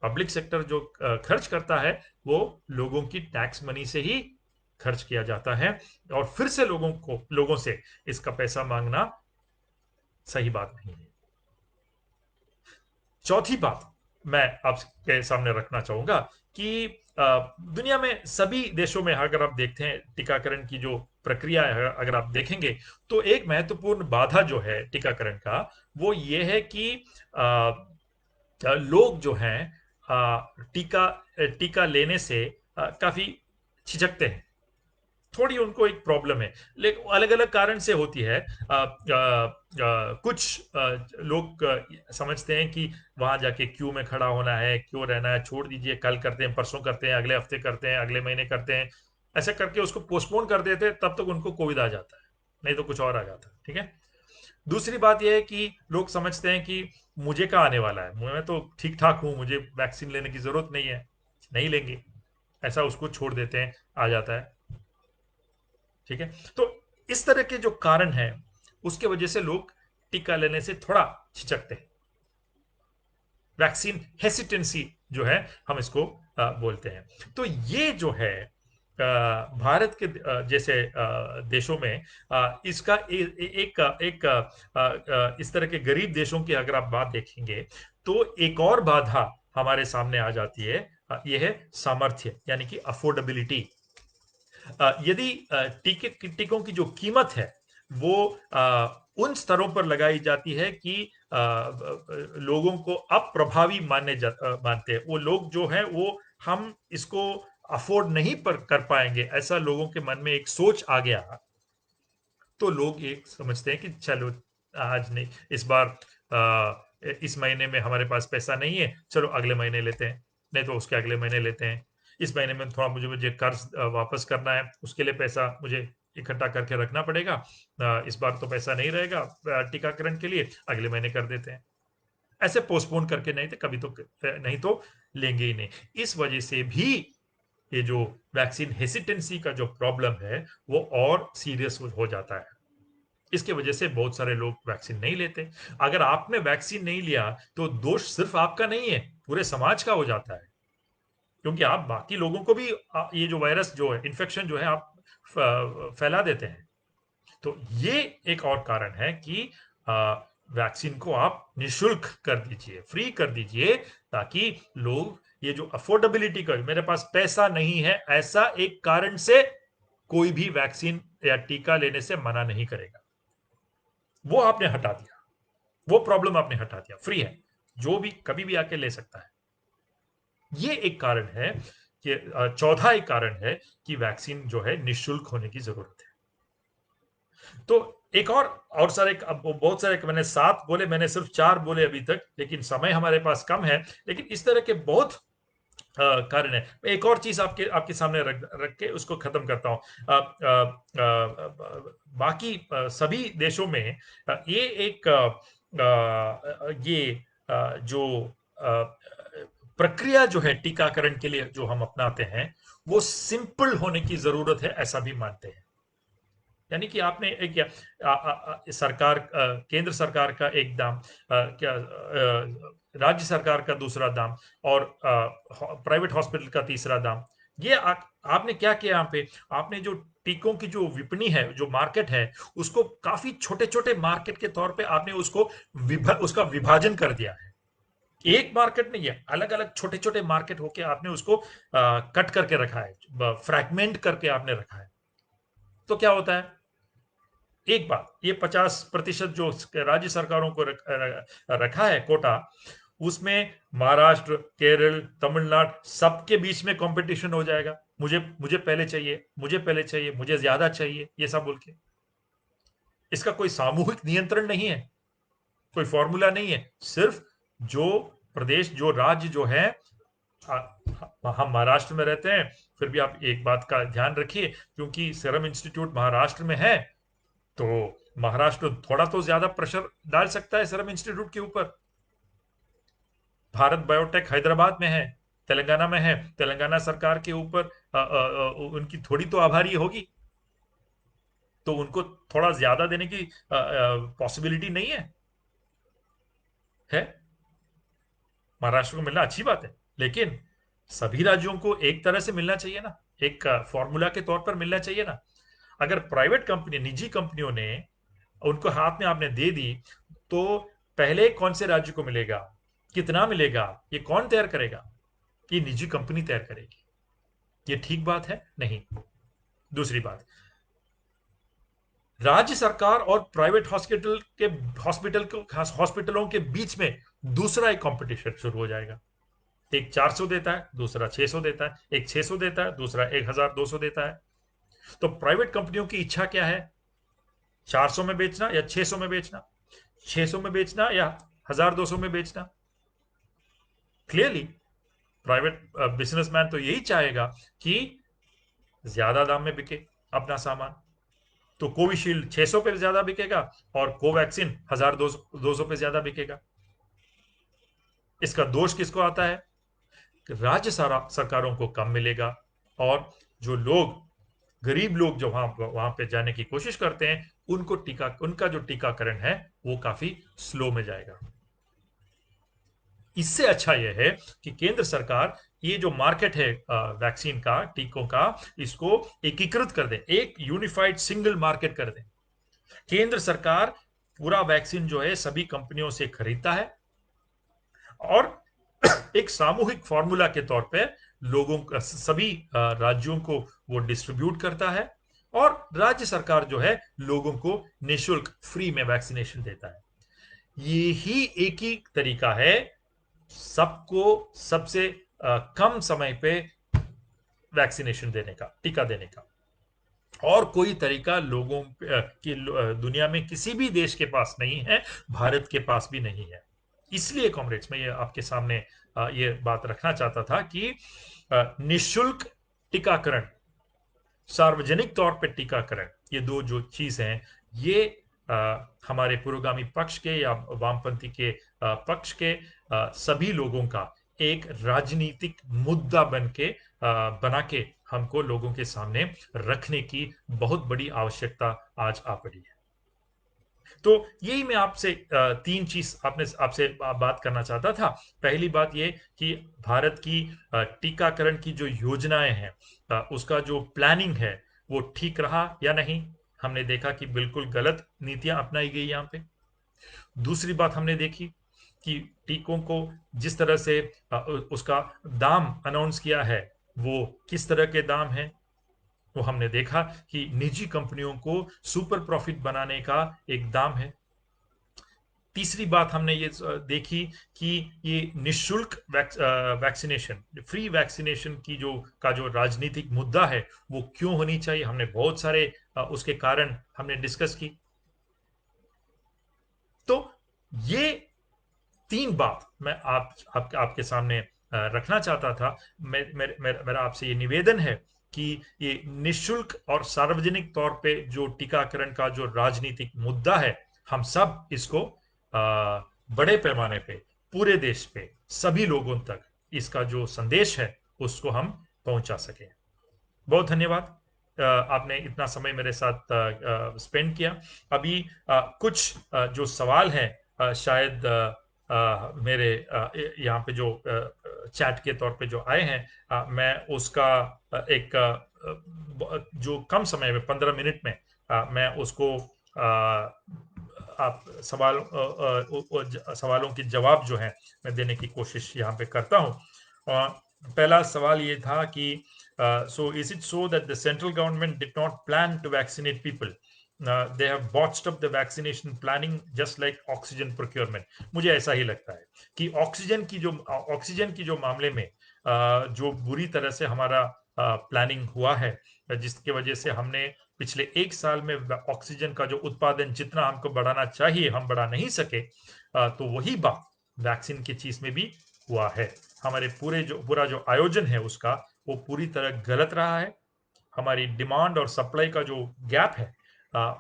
पब्लिक सेक्टर जो खर्च करता है वो लोगों की टैक्स मनी से ही खर्च किया जाता है, और फिर से लोगों से इसका पैसा मांगना सही बात नहीं है। चौथी बात मैं आपके सामने रखना चाहूंगा कि दुनिया में सभी देशों में अगर आप देखते हैं टीकाकरण की जो प्रक्रिया है, अगर आप देखेंगे तो एक महत्वपूर्ण बाधा जो है टीकाकरण का वो ये है कि लोग जो हैं टीका टीका लेने से काफी झिझकते हैं, थोड़ी उनको एक प्रॉब्लम है, लेकिन अलग अलग कारण से होती है। कुछ लोग समझते हैं कि वहां जाके क्यू में खड़ा होना है, क्यों रहना है, छोड़ दीजिए, कल करते हैं, परसों करते हैं, अगले हफ्ते करते हैं, अगले महीने करते हैं, ऐसा करके उसको पोस्टपोन कर देते हैं, तब तक उनको कोविड आ जाता है, नहीं तो कुछ और आ जाता है। ठीक है, दूसरी बात यह है कि लोग समझते हैं कि मुझे क्या आने वाला है, मैं तो ठीक ठाक हूं, मुझे वैक्सीन लेने की जरूरत नहीं है, नहीं लेंगे, ऐसा उसको छोड़ देते हैं, आ जाता है। ठीक है, तो इस तरह के जो कारण है उसके वजह से लोग टीका लेने से थोड़ा झिझकते हैं, वैक्सीन हेसिटेंसी जो है हम इसको बोलते हैं। तो ये जो है भारत के जैसे देशों में इसका एक इस तरह के गरीब देशों की अगर आप बात देखेंगे तो एक और बाधा हमारे सामने आ जाती है, यह है सामर्थ्य, यानी कि अफोर्डेबिलिटी। यदि टीकों की जो कीमत है वो उन स्तरों पर लगाई जाती है कि लोगों को अप्रभावी मानते हैं, वो लोग जो है वो हम इसको अफोर्ड नहीं कर पाएंगे, ऐसा लोगों के मन में एक सोच आ गया, तो लोग एक समझते हैं कि चलो आज नहीं, इस बार इस महीने में हमारे पास पैसा नहीं है, चलो अगले महीने लेते हैं, नहीं तो उसके अगले महीने लेते हैं। इस महीने में थोड़ा मुझे मुझे कर्ज वापस करना है, उसके लिए पैसा मुझे इकट्ठा करके रखना पड़ेगा। इस बार तो पैसा नहीं रहेगा टीकाकरण के लिए, अगले महीने कर देते हैं। ऐसे पोस्टपोन करके नहीं तो कभी तो नहीं तो लेंगे ही नहीं। इस वजह से भी ये जो वैक्सीन हेसिटेंसी का जो प्रॉब्लम है वो और सीरियस हो जाता है। इसके वजह से बहुत सारे लोग वैक्सीन नहीं लेते। अगर आपने वैक्सीन नहीं लिया तो दोष सिर्फ आपका नहीं है, पूरे समाज का हो जाता है, क्योंकि आप बाकी लोगों को भी ये जो वायरस जो है, इन्फेक्शन जो है, आप फैला देते हैं। तो ये एक और कारण है कि वैक्सीन को आप निशुल्क कर दीजिए, फ्री कर दीजिए, ताकि लोग ये जो अफोर्डेबिलिटी का, मेरे पास पैसा नहीं है, ऐसा एक कारण से कोई भी वैक्सीन या टीका लेने से मना नहीं करेगा। वो आपने हटा दिया, वो प्रॉब्लम आपने हटा दिया, फ्री है, जो भी कभी भी आके ले सकता है। ये एक कारण है कि चौथा एक कारण है कि वैक्सीन जो है निशुल्क होने की जरूरत है। तो एक और सारे, अब बहुत सारे, मैंने 7 बोले, मैंने सिर्फ 4 बोले अभी तक, लेकिन समय हमारे पास कम है। लेकिन इस तरह के बहुत कारण है। एक और चीज आपके आपके सामने रख के उसको खत्म करता हूं। बाकी सभी देशों में ये एक ये जो प्रक्रिया जो है टीकाकरण के लिए जो हम अपनाते हैं, वो सिंपल होने की जरूरत है, ऐसा भी मानते हैं। यानी कि आपने एक सरकार, केंद्र सरकार का एक दाम, क्या राज्य सरकार का दूसरा दाम, और प्राइवेट हॉस्पिटल का तीसरा दाम। ये आपने क्या किया यहाँ पे, आपने जो टीकों की जो विपणी है, जो मार्केट है, उसको काफी छोटे छोटे मार्केट के तौर पे आपने उसको उसका विभाजन कर दिया है। एक मार्केट नहीं है, अलग अलग छोटे छोटे मार्केट होके आपने उसको कट करके रखा है, फ्रैगमेंट करके आपने रखा है। तो क्या होता है, एक बात, ये 50% जो राज्य सरकारों को रखा है कोटा, उसमें महाराष्ट्र, केरल, तमिलनाडु सबके बीच में कंपटीशन हो जाएगा। मुझे मुझे पहले चाहिए, मुझे पहले चाहिए, मुझे ज्यादा चाहिए, ये सब बोल के। इसका कोई सामूहिक नियंत्रण नहीं है, कोई फॉर्मूला नहीं है। सिर्फ जो प्रदेश, जो राज्य जो है, हम महाराष्ट्र में रहते हैं, फिर भी आप एक बात का ध्यान रखिए, क्योंकि सीरम इंस्टीट्यूट महाराष्ट्र में है, तो महाराष्ट्र थोड़ा तो ज्यादा प्रेशर डाल सकता है सीरम इंस्टीट्यूट के ऊपर। भारत बायोटेक हैदराबाद में है, तेलंगाना में है, तेलंगाना सरकार के ऊपर उनकी थोड़ी तो आभारी होगी, तो उनको थोड़ा ज्यादा देने की पॉसिबिलिटी नहीं है। महाराष्ट्र को मिलना अच्छी बात है, लेकिन सभी राज्यों को एक तरह से मिलना चाहिए ना, एक फॉर्मूला के तौर पर मिलना चाहिए ना। अगर प्राइवेट कंपनी, निजी कंपनियों ने उनको हाथ में आपने दे दी, तो पहले कौन से राज्य को मिलेगा, कितना मिलेगा, ये कौन तैयार करेगा? ये निजी कंपनी तैयार करेगी। ये ठीक बात है? नहीं। दूसरी बात, राज्य सरकार और प्राइवेट हॉस्पिटलों के बीच में दूसरा एक कंपटीशन शुरू हो जाएगा। एक 400 देता है, दूसरा 600 देता है, एक 600 देता है, दूसरा 1200 देता है। तो प्राइवेट कंपनियों की इच्छा क्या है, 400 में बेचना या 600 में बेचना, 600 में बेचना या 1200 में बेचना? क्लियरली प्राइवेट बिजनेसमैन तो यही चाहेगा कि ज्यादा दाम में बिके अपना सामान। तो कोविशील्ड 600 पे ज्यादा बिकेगा और कोवैक्सीन 1200 पे ज्यादा बिकेगा। इसका दोष किसको आता है? राज्य सरकारों को कम मिलेगा, और जो लोग, गरीब लोग जो वहां पे जाने की कोशिश करते हैं, उनका जो टीकाकरण है वो काफी स्लो में जाएगा। इससे अच्छा यह है कि केंद्र सरकार ये जो मार्केट है वैक्सीन का, टीकों का, इसको एकीकृत कर दे, एक यूनिफाइड सिंगल मार्केट कर दे। केंद्र सरकार पूरा वैक्सीन जो है सभी कंपनियों से खरीदता है, और एक सामूहिक फॉर्मूला के तौर पे लोगों का, सभी राज्यों को वो डिस्ट्रीब्यूट करता है, और राज्य सरकार जो है लोगों को निशुल्क, फ्री में वैक्सीनेशन देता है। ये ही एक ही तरीका है सबको सबसे कम समय पे वैक्सीनेशन देने का, टीका देने का। और कोई तरीका लोगों की दुनिया में किसी भी देश के पास नहीं है, भारत के पास भी नहीं है। इसलिए कॉमरेड्स, मैं ये आपके सामने ये बात रखना चाहता था कि निशुल्क टीकाकरण, सार्वजनिक तौर पे टीकाकरण, ये दो जो चीज हैं, ये हमारे पुरोगामी पक्ष के या वामपंथी के पक्ष के सभी लोगों का एक राजनीतिक मुद्दा बना के हमको लोगों के सामने रखने की बहुत बड़ी आवश्यकता आज आ पड़ी है। तो यही मैं आपसे तीन चीज आपसे बात करना चाहता था। पहली बात ये कि भारत की टीकाकरण की जो योजनाएं हैं, उसका जो प्लानिंग है, वो ठीक रहा या नहीं। हमने देखा कि बिल्कुल गलत नीतियां अपनाई गई यहाँ पे। दूसरी बात हमने देखी कि टीकों को जिस तरह से उसका दाम अनाउंस किया है, वो किस तरह के दाम हैं। वो हमने देखा कि निजी कंपनियों को सुपर प्रॉफिट बनाने का एक दाम है। तीसरी बात हमने ये देखी कि ये निशुल्क वैक्सीनेशन, फ्री वैक्सीनेशन की जो राजनीतिक मुद्दा है, वो क्यों होनी चाहिए। हमने बहुत सारे उसके कारण हमने डिस्कस की। तो ये तीन बात मैं आपके सामने रखना चाहता था। मेरा आपसे ये निवेदन है कि ये निशुल्क और सार्वजनिक तौर पे जो टीकाकरण का जो राजनीतिक मुद्दा है, हम सब इसको बड़े पैमाने पे, पूरे देश पे, सभी लोगों तक इसका जो संदेश है, उसको हम पहुंचा सके। बहुत धन्यवाद। आपने इतना समय मेरे साथ स्पेंड किया। अभी कुछ जो सवाल हैं, शायद मेरे यहाँ पे जो चैट के तौर पे जो आए हैं, मैं उसका एक जो कम समय में 15 मिनट में मैं उसको आप सवालों के जवाब जो हैं, मैं देने की कोशिश यहाँ पे करता हूँ। पहला सवाल ये था कि so is it so that the central government did not plan to vaccinate people? They have botched up the vaccination planning just like oxygen procurement. मुझे ऐसा ही लगता है कि ऑक्सीजन की जो मामले में जो बुरी तरह से हमारा प्लानिंग हुआ है, जिसकी वजह से हमने पिछले एक साल में ऑक्सीजन का जो उत्पादन जितना हमको बढ़ाना चाहिए, हम बढ़ा नहीं सके। तो वही बात वैक्सीन की चीज में भी हुआ है। हमारे पूरा जो आयोजन है उसका, वो पूरी तरह गलत रहा है। हमारी डिमांड और सप्लाई का जो गैप है,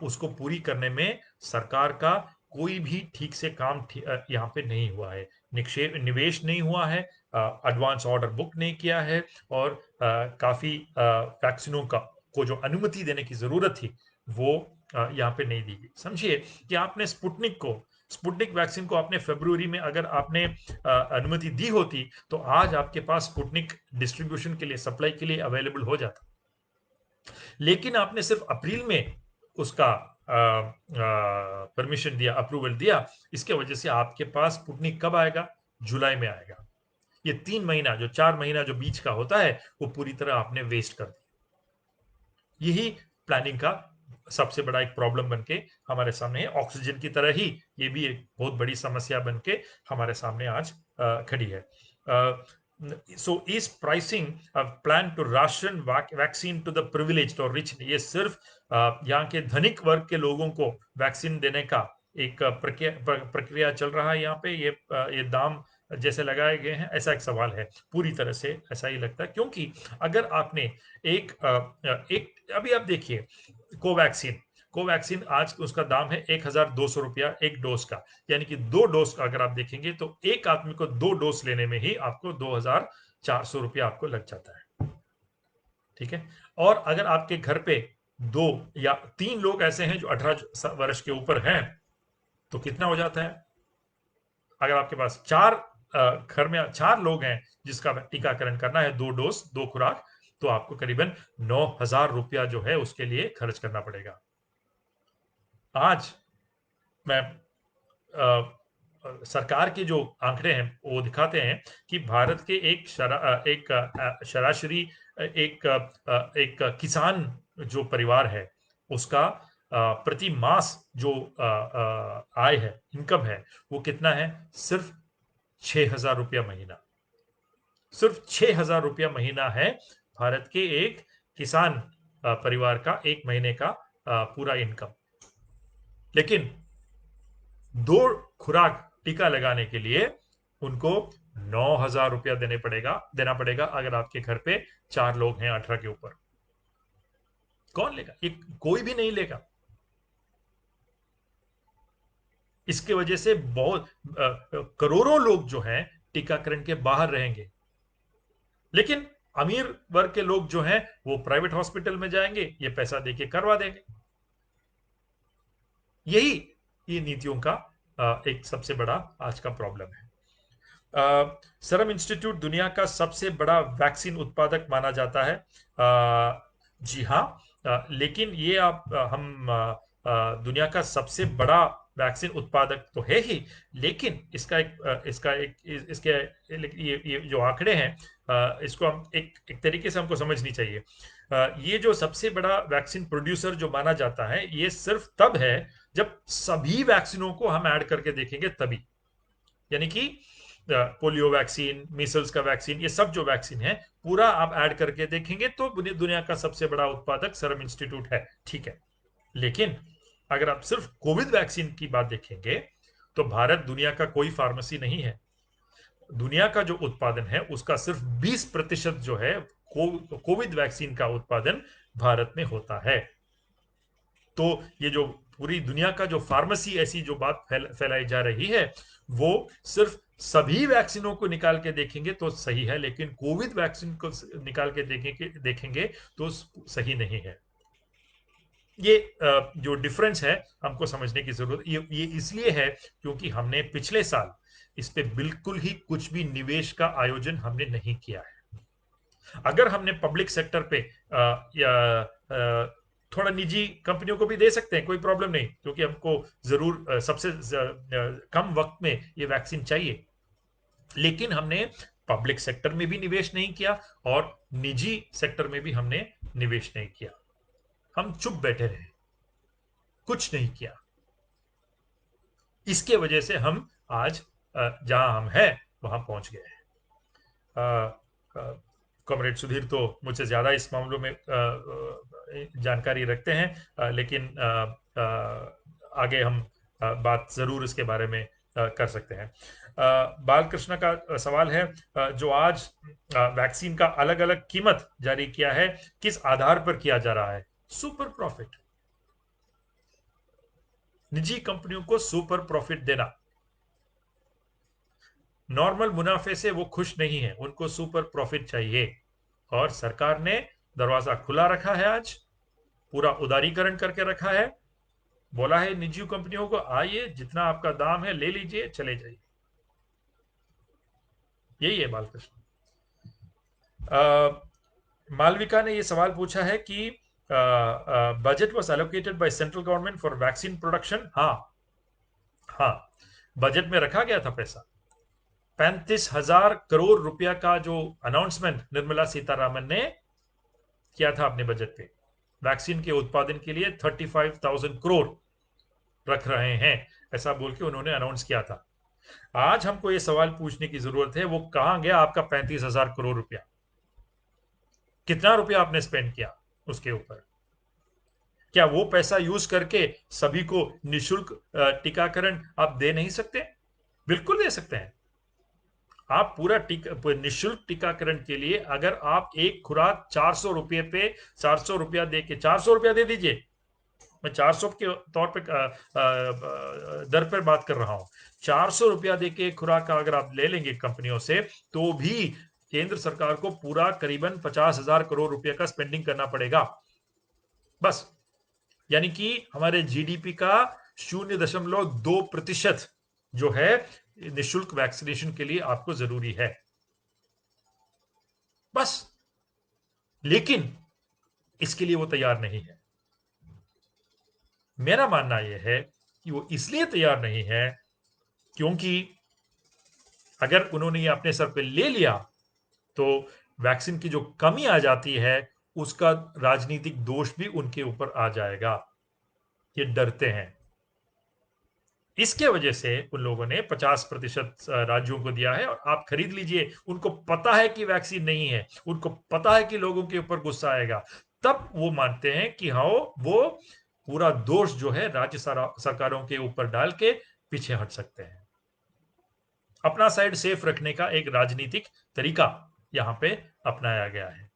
उसको पूरी करने में सरकार का कोई भी ठीक से काम यहाँ पे नहीं हुआ है। निवेश नहीं हुआ है, एडवांस ऑर्डर बुक नहीं किया है, और काफी वैक्सीनों का को जो अनुमति देने की जरूरत थी, वो यहाँ पे नहीं दी गई। समझिए कि आपने स्पुतनिक वैक्सीन को आपने फरवरी में अगर आपने अनुमति दी होती, तो आज आपके पास स्पुतनिक डिस्ट्रीब्यूशन के लिए, सप्लाई के लिए अवेलेबल हो जाता। लेकिन आपने सिर्फ अप्रैल में उसका परमिशन दिया, अप्रूवल दिया। इसके वजह से आपके पास स्पुतनिक कब आएगा? जुलाई में आएगा। ये 3 महीना, जो 4 महीना जो बीच का होता है, वो पूरी तरह आपने वेस्ट कर दिया। यही प्लानिंग का सबसे बड़ा एक प्रॉब्लम बन के हमारे सामने है। ऑक्सीजन की तरह ही ये भी एक बहुत बड़ी समस्या बन के हमारे सामने आज खड़ी है। So is pricing plan to ration vaccine to the privileged और रिच, ये सिर्फ यहाँ के धनिक वर्ग के लोगों को वैक्सीन देने का एक प्रक्रिया चल रहा है यहाँ पे। ये दाम जैसे लगाए गए हैं, ऐसा एक सवाल है। पूरी तरह से ऐसा ही लगता है, क्योंकि अगर आपने एक अभी आप देखिए, कोवैक्सीन कोवैक्सीन आज उसका दाम है 1,200 रुपया एक डोज का। यानी कि 2 डोज का अगर आप देखेंगे, तो एक आदमी को 2 डोज लेने में ही आपको 2,400 रुपया आपको लग जाता है। ठीक है। और अगर आपके घर पे 2 या 3 लोग ऐसे हैं जो 18 वर्ष के ऊपर हैं, तो कितना हो जाता है? अगर आपके पास घर में 4 लोग हैं जिसका टीकाकरण करना है, 2 डोज 2 खुराक, तो आपको करीबन 9,000 रुपया जो है उसके लिए खर्च करना पड़ेगा। आज मैं सरकार के जो आंकड़े हैं वो दिखाते हैं कि भारत के एक सरासरी एक किसान जो परिवार है, उसका प्रति मास जो आय है, इनकम है, वो कितना है? सिर्फ 6,000 रुपया महीना। सिर्फ 6,000 रुपया महीना है भारत के एक किसान परिवार का एक महीने का पूरा इनकम। लेकिन 2 खुराक टीका लगाने के लिए उनको 9,000 रुपया देना पड़ेगा अगर आपके घर पे 4 लोग हैं 18 के ऊपर। कौन लेगा? ये कोई भी नहीं लेगा। इसके वजह से बहुत करोड़ों लोग जो हैं टीकाकरण के बाहर रहेंगे। लेकिन अमीर वर्ग के लोग जो हैं वो प्राइवेट हॉस्पिटल में जाएंगे, ये पैसा देके करवा देंगे। यही ये नीतियों का एक सबसे बड़ा आज का प्रॉब्लम है। सीरम इंस्टीट्यूट दुनिया का सबसे बड़ा वैक्सीन उत्पादक माना जाता है। जी हाँ, लेकिन ये हम दुनिया का सबसे बड़ा वैक्सीन उत्पादक तो है ही, लेकिन इसके ये जो आंकड़े हैं इसको हम एक तरीके से हमको समझनी चाहिए। ये जो सबसे बड़ा वैक्सीन प्रोड्यूसर जो माना जाता है, ये सिर्फ तब है जब सभी वैक्सीनों को हम ऐड करके देखेंगे तभी। यानी कि पोलियो वैक्सीन, मीसल्स का वैक्सीन, ये सब जो वैक्सीन है पूरा आप ऐड करके देखेंगे तो दुनिया का सबसे बड़ा उत्पादक सीरम इंस्टीट्यूट है, ठीक है। लेकिन अगर आप सिर्फ कोविड वैक्सीन की बात देखेंगे तो भारत दुनिया का कोई फार्मेसी नहीं है। दुनिया का जो उत्पादन है उसका सिर्फ 20% जो है कोविड वैक्सीन का उत्पादन भारत में होता है। तो ये जो पूरी दुनिया का जो फार्मेसी ऐसी जो बात फैलाई जा रही है, वो सिर्फ सभी वैक्सीनों को निकाल के देखेंगे तो सही है, लेकिन कोविड वैक्सीन को निकाल के देखेंगे तो सही नहीं है। ये जो डिफरेंस है हमको समझने की जरूरत, ये इसलिए है क्योंकि हमने पिछले साल इस पे बिल्कुल ही कुछ भी निवेश का आयोजन हमने नहीं किया है। अगर हमने पब्लिक सेक्टर पे या थोड़ा निजी कंपनियों को भी दे सकते हैं, कोई प्रॉब्लम नहीं, क्योंकि हमको जरूर सबसे कम वक्त में ये वैक्सीन चाहिए। लेकिन हमने पब्लिक सेक्टर में भी निवेश नहीं किया और निजी सेक्टर में भी हमने निवेश नहीं किया। हम चुप बैठे रहे, कुछ नहीं किया। इसके वजह से हम आज जहां हम हैं वहां पहुंच गए हैं। कॉमरेड सुधीर तो मुझसे ज्यादा इस मामलों में जानकारी रखते हैं, लेकिन आगे हम बात जरूर इसके बारे में कर सकते हैं। बालकृष्ण का सवाल है, जो आज वैक्सीन का अलग अलग कीमत जारी किया है, किस आधार पर किया जा रहा है? Super profit. निजी कंपनियों को सुपर प्रॉफिट देना, नॉर्मल मुनाफे से वो खुश नहीं है, उनको सुपर प्रॉफिट चाहिए। और सरकार ने दरवाजा खुला रखा है, आज पूरा उदारीकरण करके रखा है। बोला है निजी कंपनियों को, आइए जितना आपका दाम है ले लीजिए, चले जाइए। यही है बालकृष्ण। मालविका ने यह सवाल पूछा है कि budget was allocated by central government for vaccine production. हाँ, बजट में रखा गया था पैसा। 35,000 करोड़ रुपया का जो अनाउंसमेंट निर्मला सीतारामन ने किया था अपने बजट पे, वैक्सीन के उत्पादन के लिए 35,000 करोड़ रख रहे हैं, ऐसा बोल के उन्होंने अनाउंस किया था। आज हमको ये सवाल पूछने की जरूरत है, वो कहां गया आपका 35,000 करोड़ रुपया? कितना रुपया आपने स्पेंड किया उसके ऊपर? क्या वो पैसा यूज करके सभी को निशुल्क टीकाकरण आप दे नहीं सकते? बिल्कुल दे सकते हैं। आप पूरा निशुल्क टीकाकरण के लिए अगर आप एक खुराक 400 रुपये पे 400 रुपया दे के 400 रुपया दे दीजिए, मैं 400 के तौर पे दर पर बात कर रहा हूं। 400 रुपया दे के खुराक का अगर आप ले लेंगे कंपनियों से, तो भी केंद्र सरकार को पूरा करीबन 50,000 करोड़ रुपए का स्पेंडिंग करना पड़ेगा बस। यानी कि हमारे जीडीपी का 0.2% जो है निशुल्क वैक्सीनेशन के लिए आपको जरूरी है बस। लेकिन इसके लिए वो तैयार नहीं है। मेरा मानना यह है कि वो इसलिए तैयार नहीं है क्योंकि अगर उन्होंने ये अपने सर पे ले लिया तो वैक्सीन की जो कमी आ जाती है उसका राजनीतिक दोष भी उनके ऊपर आ जाएगा। ये डरते हैं। इसके वजह से उन लोगों ने 50% राज्यों को दिया है और आप खरीद लीजिए। उनको पता है कि वैक्सीन नहीं है, उनको पता है कि लोगों के ऊपर गुस्सा आएगा, तब वो मानते हैं कि हाँ, वो पूरा दोष जो है राज्य सरकारों के ऊपर डाल के पीछे हट सकते हैं। अपना साइड सेफ रखने का एक राजनीतिक तरीका यहां पे अपनाया गया है।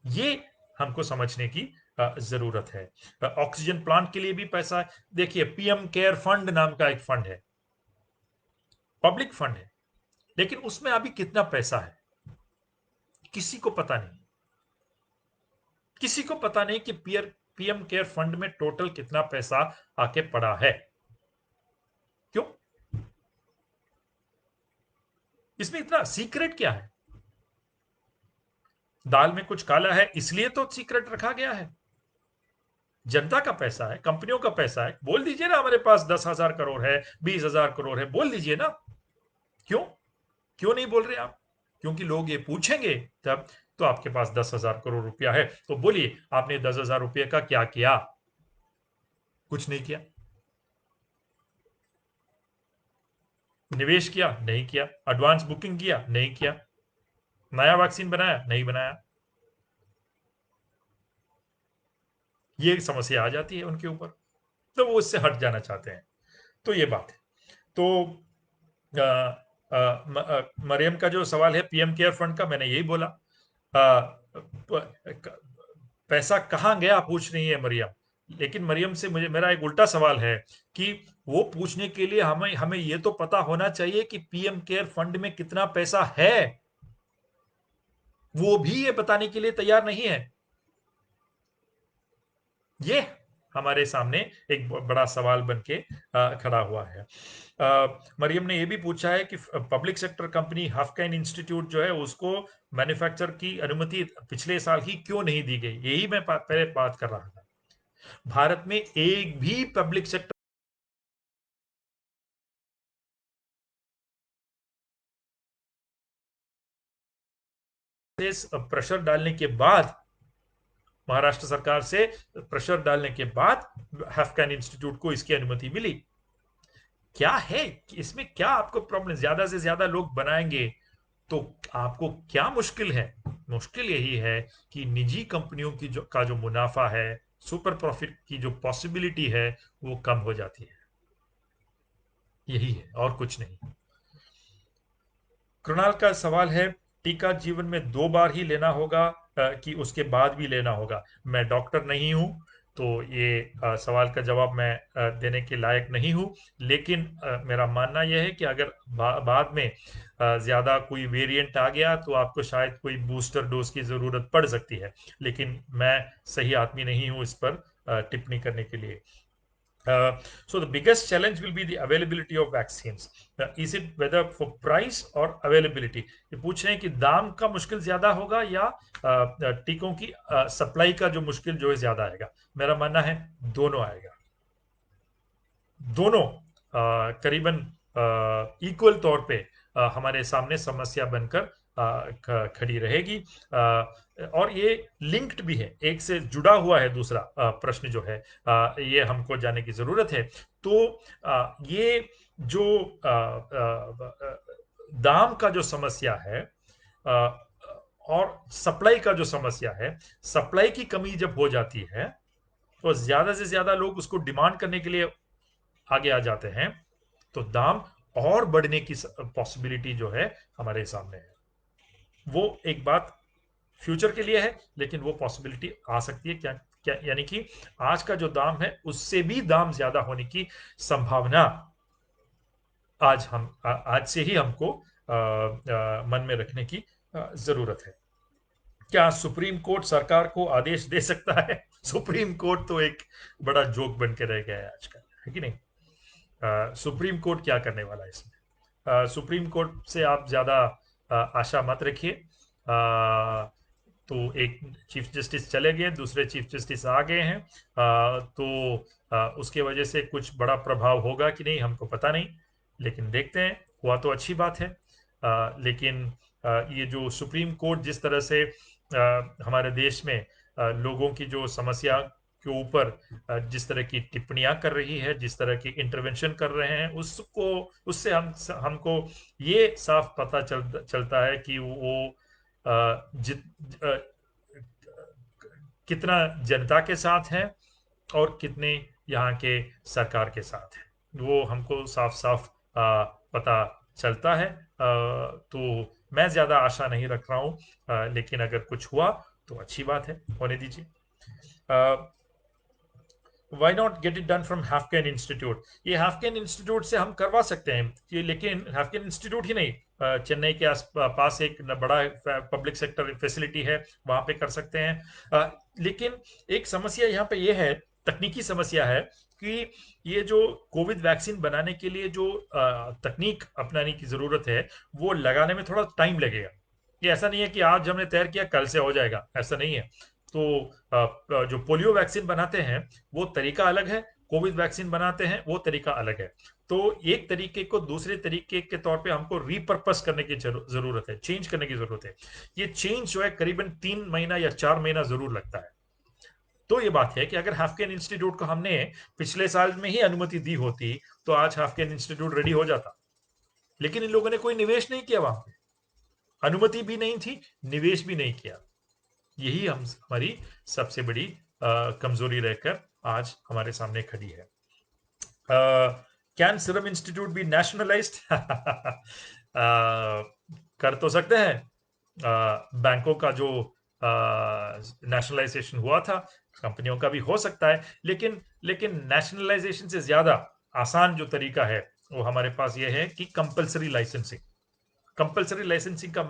ये हमको समझने की जरूरत है। ऑक्सीजन प्लांट के लिए भी पैसा है। देखिए, पीएम केयर फंड नाम का एक फंड है, पब्लिक फंड है, लेकिन उसमें अभी कितना पैसा है किसी को पता नहीं। किसी को पता नहीं कि पीएम केयर फंड में टोटल कितना पैसा आके पड़ा है। क्यों? इसमें इतना सीक्रेट क्या है? दाल में कुछ काला है इसलिए तो सीक्रेट रखा गया है। जनता का पैसा है, कंपनियों का पैसा है, बोल दीजिए ना हमारे पास 10,000 करोड़ है, 20,000 करोड़ है, बोल दीजिए ना। क्यों? क्यों नहीं बोल रहे आप? क्योंकि लोग ये पूछेंगे तब। तो आपके पास 10,000 करोड़ रुपया है तो बोलिए आपने 10,000 रुपये का क्या किया? कुछ नहीं किया। निवेश किया? नहीं किया। एडवांस बुकिंग किया? नहीं किया। नया वैक्सीन बनाया? नहीं बनाया। ये समस्या आ जाती है उनके ऊपर, तो वो उससे हट जाना चाहते हैं। तो ये बात है। तो मरियम का जो सवाल है पीएम केयर फंड का, मैंने यही बोला। पैसा कहाँ गया पूछ रही है मरियम। लेकिन मरियम से मुझे मेरा एक उल्टा सवाल है कि वो पूछने के लिए हमें हमें ये तो पता होना चाहिए कि पीएम केयर फंड में कितना पैसा है। वो भी ये बताने के लिए तैयार नहीं है। ये हमारे सामने एक बड़ा सवाल बन के खड़ा हुआ है। मरियम ने यह भी पूछा है कि पब्लिक सेक्टर कंपनी हफकैन इंस्टीट्यूट जो है उसको मैन्युफैक्चर की अनुमति पिछले साल ही क्यों नहीं दी गई। यही मैं पहले बात कर रहा था। भारत में एक भी पब्लिक सेक्टर से प्रेशर डालने के बाद, महाराष्ट्र सरकार से प्रेशर डालने के बाद हफकैन इंस्टीट्यूट को इसकी अनुमति मिली। क्या है इसमें? क्या आपको प्रॉब्लम? ज्यादा से ज्यादा लोग बनाएंगे तो आपको क्या मुश्किल है? मुश्किल यही है कि निजी कंपनियों की जो मुनाफा है, सुपर प्रॉफिट की जो पॉसिबिलिटी है, वो कम हो जाती है। यही है और कुछ नहीं। कृणाल का सवाल है, टीका जीवन में 2 बार ही लेना होगा कि उसके बाद भी लेना होगा? मैं डॉक्टर नहीं हूं, तो ये सवाल का जवाब मैं देने के लायक नहीं हूं। लेकिन मेरा मानना यह है कि अगर बाद में ज्यादा कोई वेरिएंट आ गया तो आपको शायद कोई बूस्टर डोज की जरूरत पड़ सकती है। लेकिन मैं सही आदमी नहीं हूं इस पर टिप्पणी करने के लिए। So the biggest challenge will be the availability of vaccines. Is it whether for price or availability? ये पूछ रहे हैं कि दाम का मुश्किल ज्यादा होगा या टीकों की सप्लाई का जो मुश्किल जो है ज्यादा आएगा। मेरा मानना है दोनों आएगा। दोनों करीबन इक्वल तौर पे हमारे सामने समस्या बनकर खड़ी रहेगी। और ये लिंक्ड भी है, एक से जुड़ा हुआ है दूसरा प्रश्न जो है, ये हमको जानने की जरूरत है। तो ये जो दाम का जो समस्या है और सप्लाई का जो समस्या है, सप्लाई की कमी जब हो जाती है तो ज्यादा से ज्यादा लोग उसको डिमांड करने के लिए आगे आ जाते हैं, तो दाम और बढ़ने की पॉसिबिलिटी जो है हमारे सामने है। वो एक बात फ्यूचर के लिए है, लेकिन वो पॉसिबिलिटी आ सकती है। क्या क्या यानी कि आज का जो दाम है उससे भी दाम ज्यादा होने की संभावना आज से ही हमको मन में रखने की जरूरत है। क्या सुप्रीम कोर्ट सरकार को आदेश दे सकता है? सुप्रीम कोर्ट तो एक बड़ा जोक बन के रह गया है आजकल, है कि नहीं? सुप्रीम कोर्ट क्या करने वाला है इसमें? सुप्रीम कोर्ट से आप ज्यादा आशा मत रखिए। तो एक चीफ जस्टिस चले गए, दूसरे चीफ जस्टिस आ गए हैं, तो उसके वजह से कुछ बड़ा प्रभाव होगा कि नहीं हमको पता नहीं। लेकिन देखते हैं, हुआ तो अच्छी बात है। लेकिन ये जो सुप्रीम कोर्ट जिस तरह से हमारे देश में लोगों की जो समस्या के ऊपर जिस तरह की टिप्पणियां कर रही है, जिस तरह की इंटरवेंशन कर रहे हैं, उसको उससे हमको ये साफ पता चलता है कि वो जित कितना जनता के साथ है और कितने यहाँ के सरकार के साथ है, वो हमको साफ साफ पता चलता है। तो मैं ज़्यादा आशा नहीं रख रहा हूँ, लेकिन अगर कुछ हुआ तो अच्छी बात है, होने दीजिए। Why not get it done from Haffkine institute? ये हाफकिन इंस्टीट्यूट से हम करवा सकते हैं ये, लेकिन हाफकिन इंस्टीट्यूट ही नहीं, चेन्नई के आस पास एक बड़ा पब्लिक सेक्टर फैसिलिटी है, वहां पे कर सकते हैं। लेकिन एक समस्या यहाँ पे ये है, तकनीकी समस्या है कि ये जो कोविड वैक्सीन बनाने के लिए जो तकनीक अपनाने की जरूरत है, वो लगाने में थोड़ा टाइम लगेगा। ये ऐसा नहीं है कि आज हमने तैयार किया कल से हो जाएगा, ऐसा नहीं है। तो जो पोलियो वैक्सीन बनाते हैं वो तरीका अलग है, कोविड वैक्सीन बनाते हैं वो तरीका अलग है। तो एक तरीके को दूसरे तरीके के तौर पे हमको रिपर्पस करने की जरूरत है, चेंज करने की जरूरत है। ये चेंज जो है करीबन 3 महीना या 4 महीना जरूर लगता है। तो ये बात है कि अगर हाफकिन इंस्टीट्यूट को हमने पिछले साल में ही अनुमति दी होती तो आज हाफकिन इंस्टीट्यूट रेडी हो जाता, लेकिन इन लोगों ने कोई निवेश नहीं किया वहां पे, अनुमति भी नहीं थी, निवेश भी नहीं किया। यही हम हमारी सबसे बड़ी कमजोरी रहकर आज हमारे सामने खड़ी है। Can Serum institute be nationalised? कर तो सकते हैं। बैंकों का जो नेशनलाइजेशन हुआ था, कंपनियों का भी हो सकता है, लेकिन लेकिन नेशनलाइजेशन से ज्यादा आसान जो तरीका है वो हमारे पास ये है कि कंपलसरी लाइसेंसिंग। कंपलसरी लाइसेंसिंग का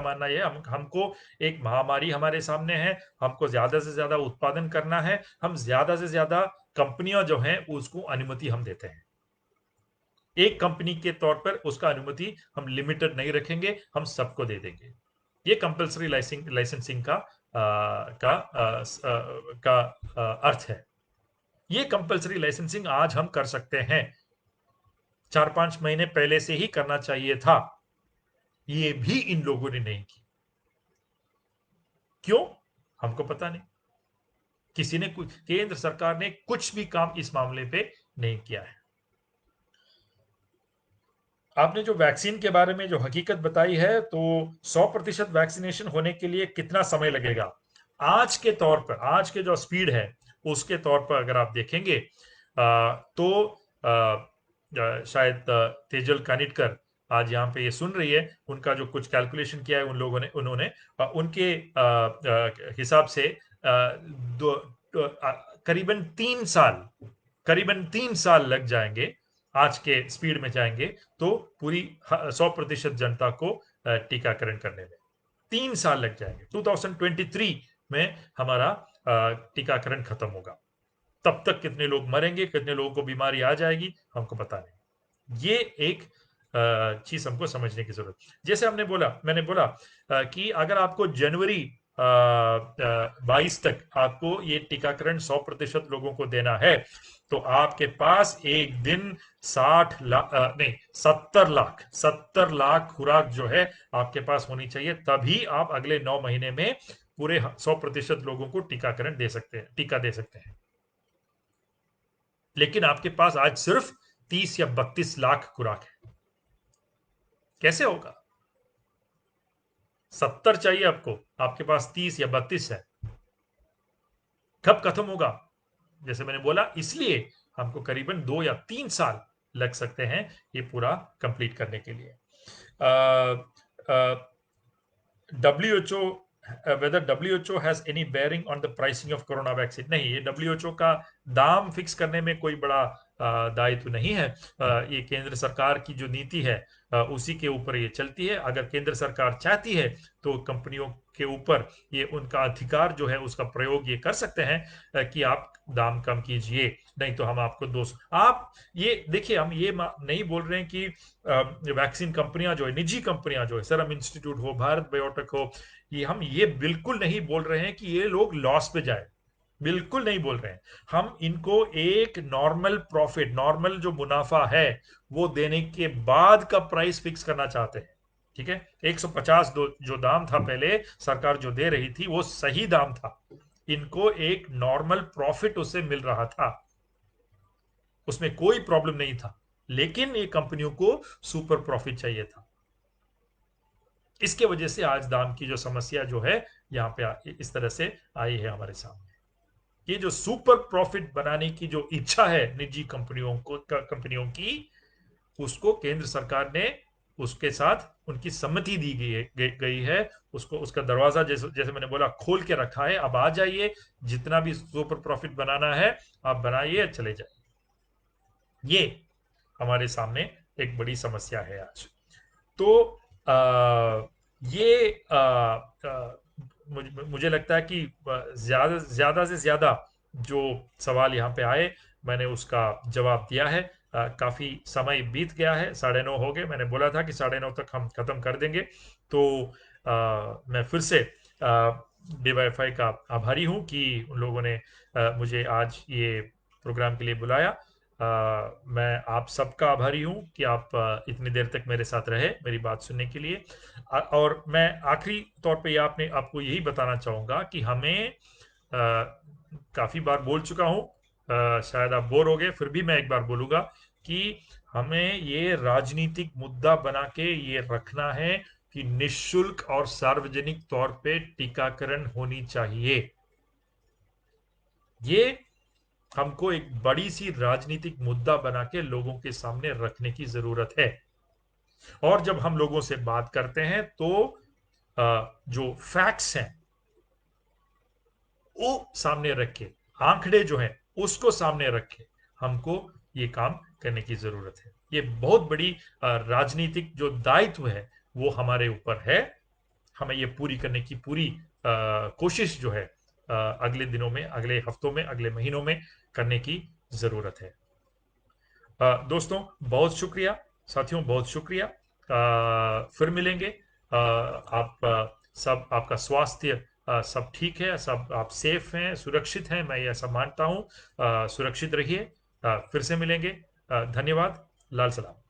मानना यह हमको एक महामारी हमारे सामने है, हमको ज्यादा से ज्यादा उत्पादन करना है, हम ज्यादा से ज्यादा कंपनियां जो हैं उसको अनुमति हम देते हैं। एक कंपनी के तौर पर उसका अनुमति हम लिमिटेड नहीं रखेंगे, हम सबको दे देंगे। ये कंपलसरी लाइसेंसिंग का अर्थ है। ये कंपलसरी लाइसेंसिंग आज हम कर सकते हैं, 4-5 महीने पहले से ही करना चाहिए था, ये भी इन लोगों ने नहीं की। क्यों? हमको पता नहीं। किसी ने कुछ, केंद्र सरकार ने कुछ भी काम इस मामले पे नहीं किया है। आपने जो वैक्सीन के बारे में जो हकीकत बताई है, तो 100% वैक्सीनेशन होने के लिए कितना समय लगेगा? आज के तौर पर, आज के जो स्पीड है उसके तौर पर अगर आप देखेंगे तो शायद तेजल कानिटकर आज यहाँ पे ये सुन रही है, उनका जो कुछ कैलकुलेशन किया है उन लोगों ने, उन्होंने उनके हिसाब से करीबन 3 साल, करीबन 3 साल लग जाएंगे। आज के स्पीड में जाएंगे तो पूरी 100% जनता को टीकाकरण करने में 3 साल लग जाएंगे। 2023 में हमारा टीकाकरण खत्म होगा। तब तक कितने लोग मरेंगे, कितने लोगों को बीमारी आ जाएगी, हमको पता नहीं। ये एक चीज हमको समझने की जरूरत। जैसे मैंने बोला कि अगर आपको जनवरी 22 तक आपको ये टीकाकरण 100% लोगों को देना है, तो आपके पास एक दिन 60 लाख नहीं 70 लाख खुराक जो है आपके पास होनी चाहिए, तभी आप अगले 9 महीने में पूरे 100% लोगों को टीकाकरण दे सकते हैं, टीका दे सकते हैं। लेकिन आपके पास आज सिर्फ 30 या 32 लाख खुराक है। कैसे होगा? 70 चाहिए आपको, आपके पास 30 या 32 है, कब खत्म होगा? जैसे मैंने बोला, इसलिए हमको करीबन 2 या 3 साल लग सकते हैं ये पूरा कंप्लीट करने के लिए। WHO, whether WHO has any bearing on the pricing of corona vaccine? नहीं, ये WHO का दाम फिक्स करने में कोई बड़ा दायित्व नहीं है। ये केंद्र सरकार की जो नीति है उसी के ऊपर ये चलती है। अगर केंद्र सरकार चाहती है तो कंपनियों के ऊपर ये उनका अधिकार जो है उसका प्रयोग ये कर सकते हैं कि आप दाम कम कीजिए, नहीं तो हम आपको 200। आप ये देखिए, हम ये नहीं बोल रहे हैं कि वैक्सीन कंपनियां जो है, निजी कंपनियां जो है, सीरम इंस्टीट्यूट हो, भारत बायोटेक हो, हम ये बिल्कुल नहीं बोल रहे हैं कि ये लोग लॉस पे जाए, बिल्कुल नहीं बोल रहे हैं। हम इनको एक नॉर्मल प्रॉफिट, नॉर्मल जो मुनाफा है वो देने के बाद का प्राइस फिक्स करना चाहते हैं। ठीक है, 150 जो दाम था पहले सरकार जो दे रही थी वो सही दाम था, इनको एक नॉर्मल प्रॉफिट उससे मिल रहा था, उसमें कोई प्रॉब्लम नहीं था। लेकिन ये कंपनियों को सुपर प्रॉफिट चाहिए था। इसके वजह से आज दाम की जो समस्या जो है यहाँ पे इस तरह से आई है हमारे सामने। ये जो सुपर प्रॉफिट बनाने की जो इच्छा है निजी कंपनियों की, उसको केंद्र सरकार ने उसके साथ उनकी सम्मति दी गई है। उसको उसका दरवाजा जैसे जैसे मैंने बोला खोल के रखा है। अब आ जाइए, जितना भी सुपर प्रॉफिट बनाना है आप बनाइए, चले जाइए। ये हमारे सामने एक बड़ी समस्या है आज। तो ये मुझे लगता है कि ज्यादा ज्यादा से ज्यादा जो सवाल यहाँ पे आए मैंने उसका जवाब दिया है। काफी समय बीत गया है, 9:30 हो गए। मैंने बोला था कि 9:30 तक हम खत्म कर देंगे। तो मैं फिर से DYFI का आभारी हूँ कि उन लोगों ने मुझे आज ये प्रोग्राम के लिए बुलाया। मैं आप सबका आभारी हूँ कि आप इतनी देर तक मेरे साथ रहे मेरी बात सुनने के लिए। और मैं आखिरी तौर पे आपको यही बताना चाहूँगा कि हमें काफ़ी बार बोल चुका हूँ, शायद आप बोर हो गए, फिर भी मैं एक बार बोलूँगा कि हमें ये राजनीतिक मुद्दा बना के ये रखना है कि निःशुल्क और सार्वजनिक तौर पे टीकाकरण होनी चाहिए। ये हमको एक बड़ी सी राजनीतिक मुद्दा बना के लोगों के सामने रखने की जरूरत है। और जब हम लोगों से बात करते हैं तो जो फैक्ट्स हैं वो सामने रखे, आंकड़े जो हैं उसको सामने रखे, हमको ये काम करने की जरूरत है। ये बहुत बड़ी राजनीतिक जो दायित्व है वो हमारे ऊपर है। हमें ये पूरी करने की पूरी कोशिश जो है अगले दिनों में, अगले हफ्तों में, अगले महीनों में करने की जरूरत है। दोस्तों बहुत शुक्रिया, साथियों बहुत शुक्रिया। फिर मिलेंगे। आप सब, आपका स्वास्थ्य सब ठीक है, सब आप सेफ हैं, सुरक्षित हैं, मैं ये ऐसा मानता हूँ। सुरक्षित रहिए। फिर से मिलेंगे। धन्यवाद। लाल सलाम।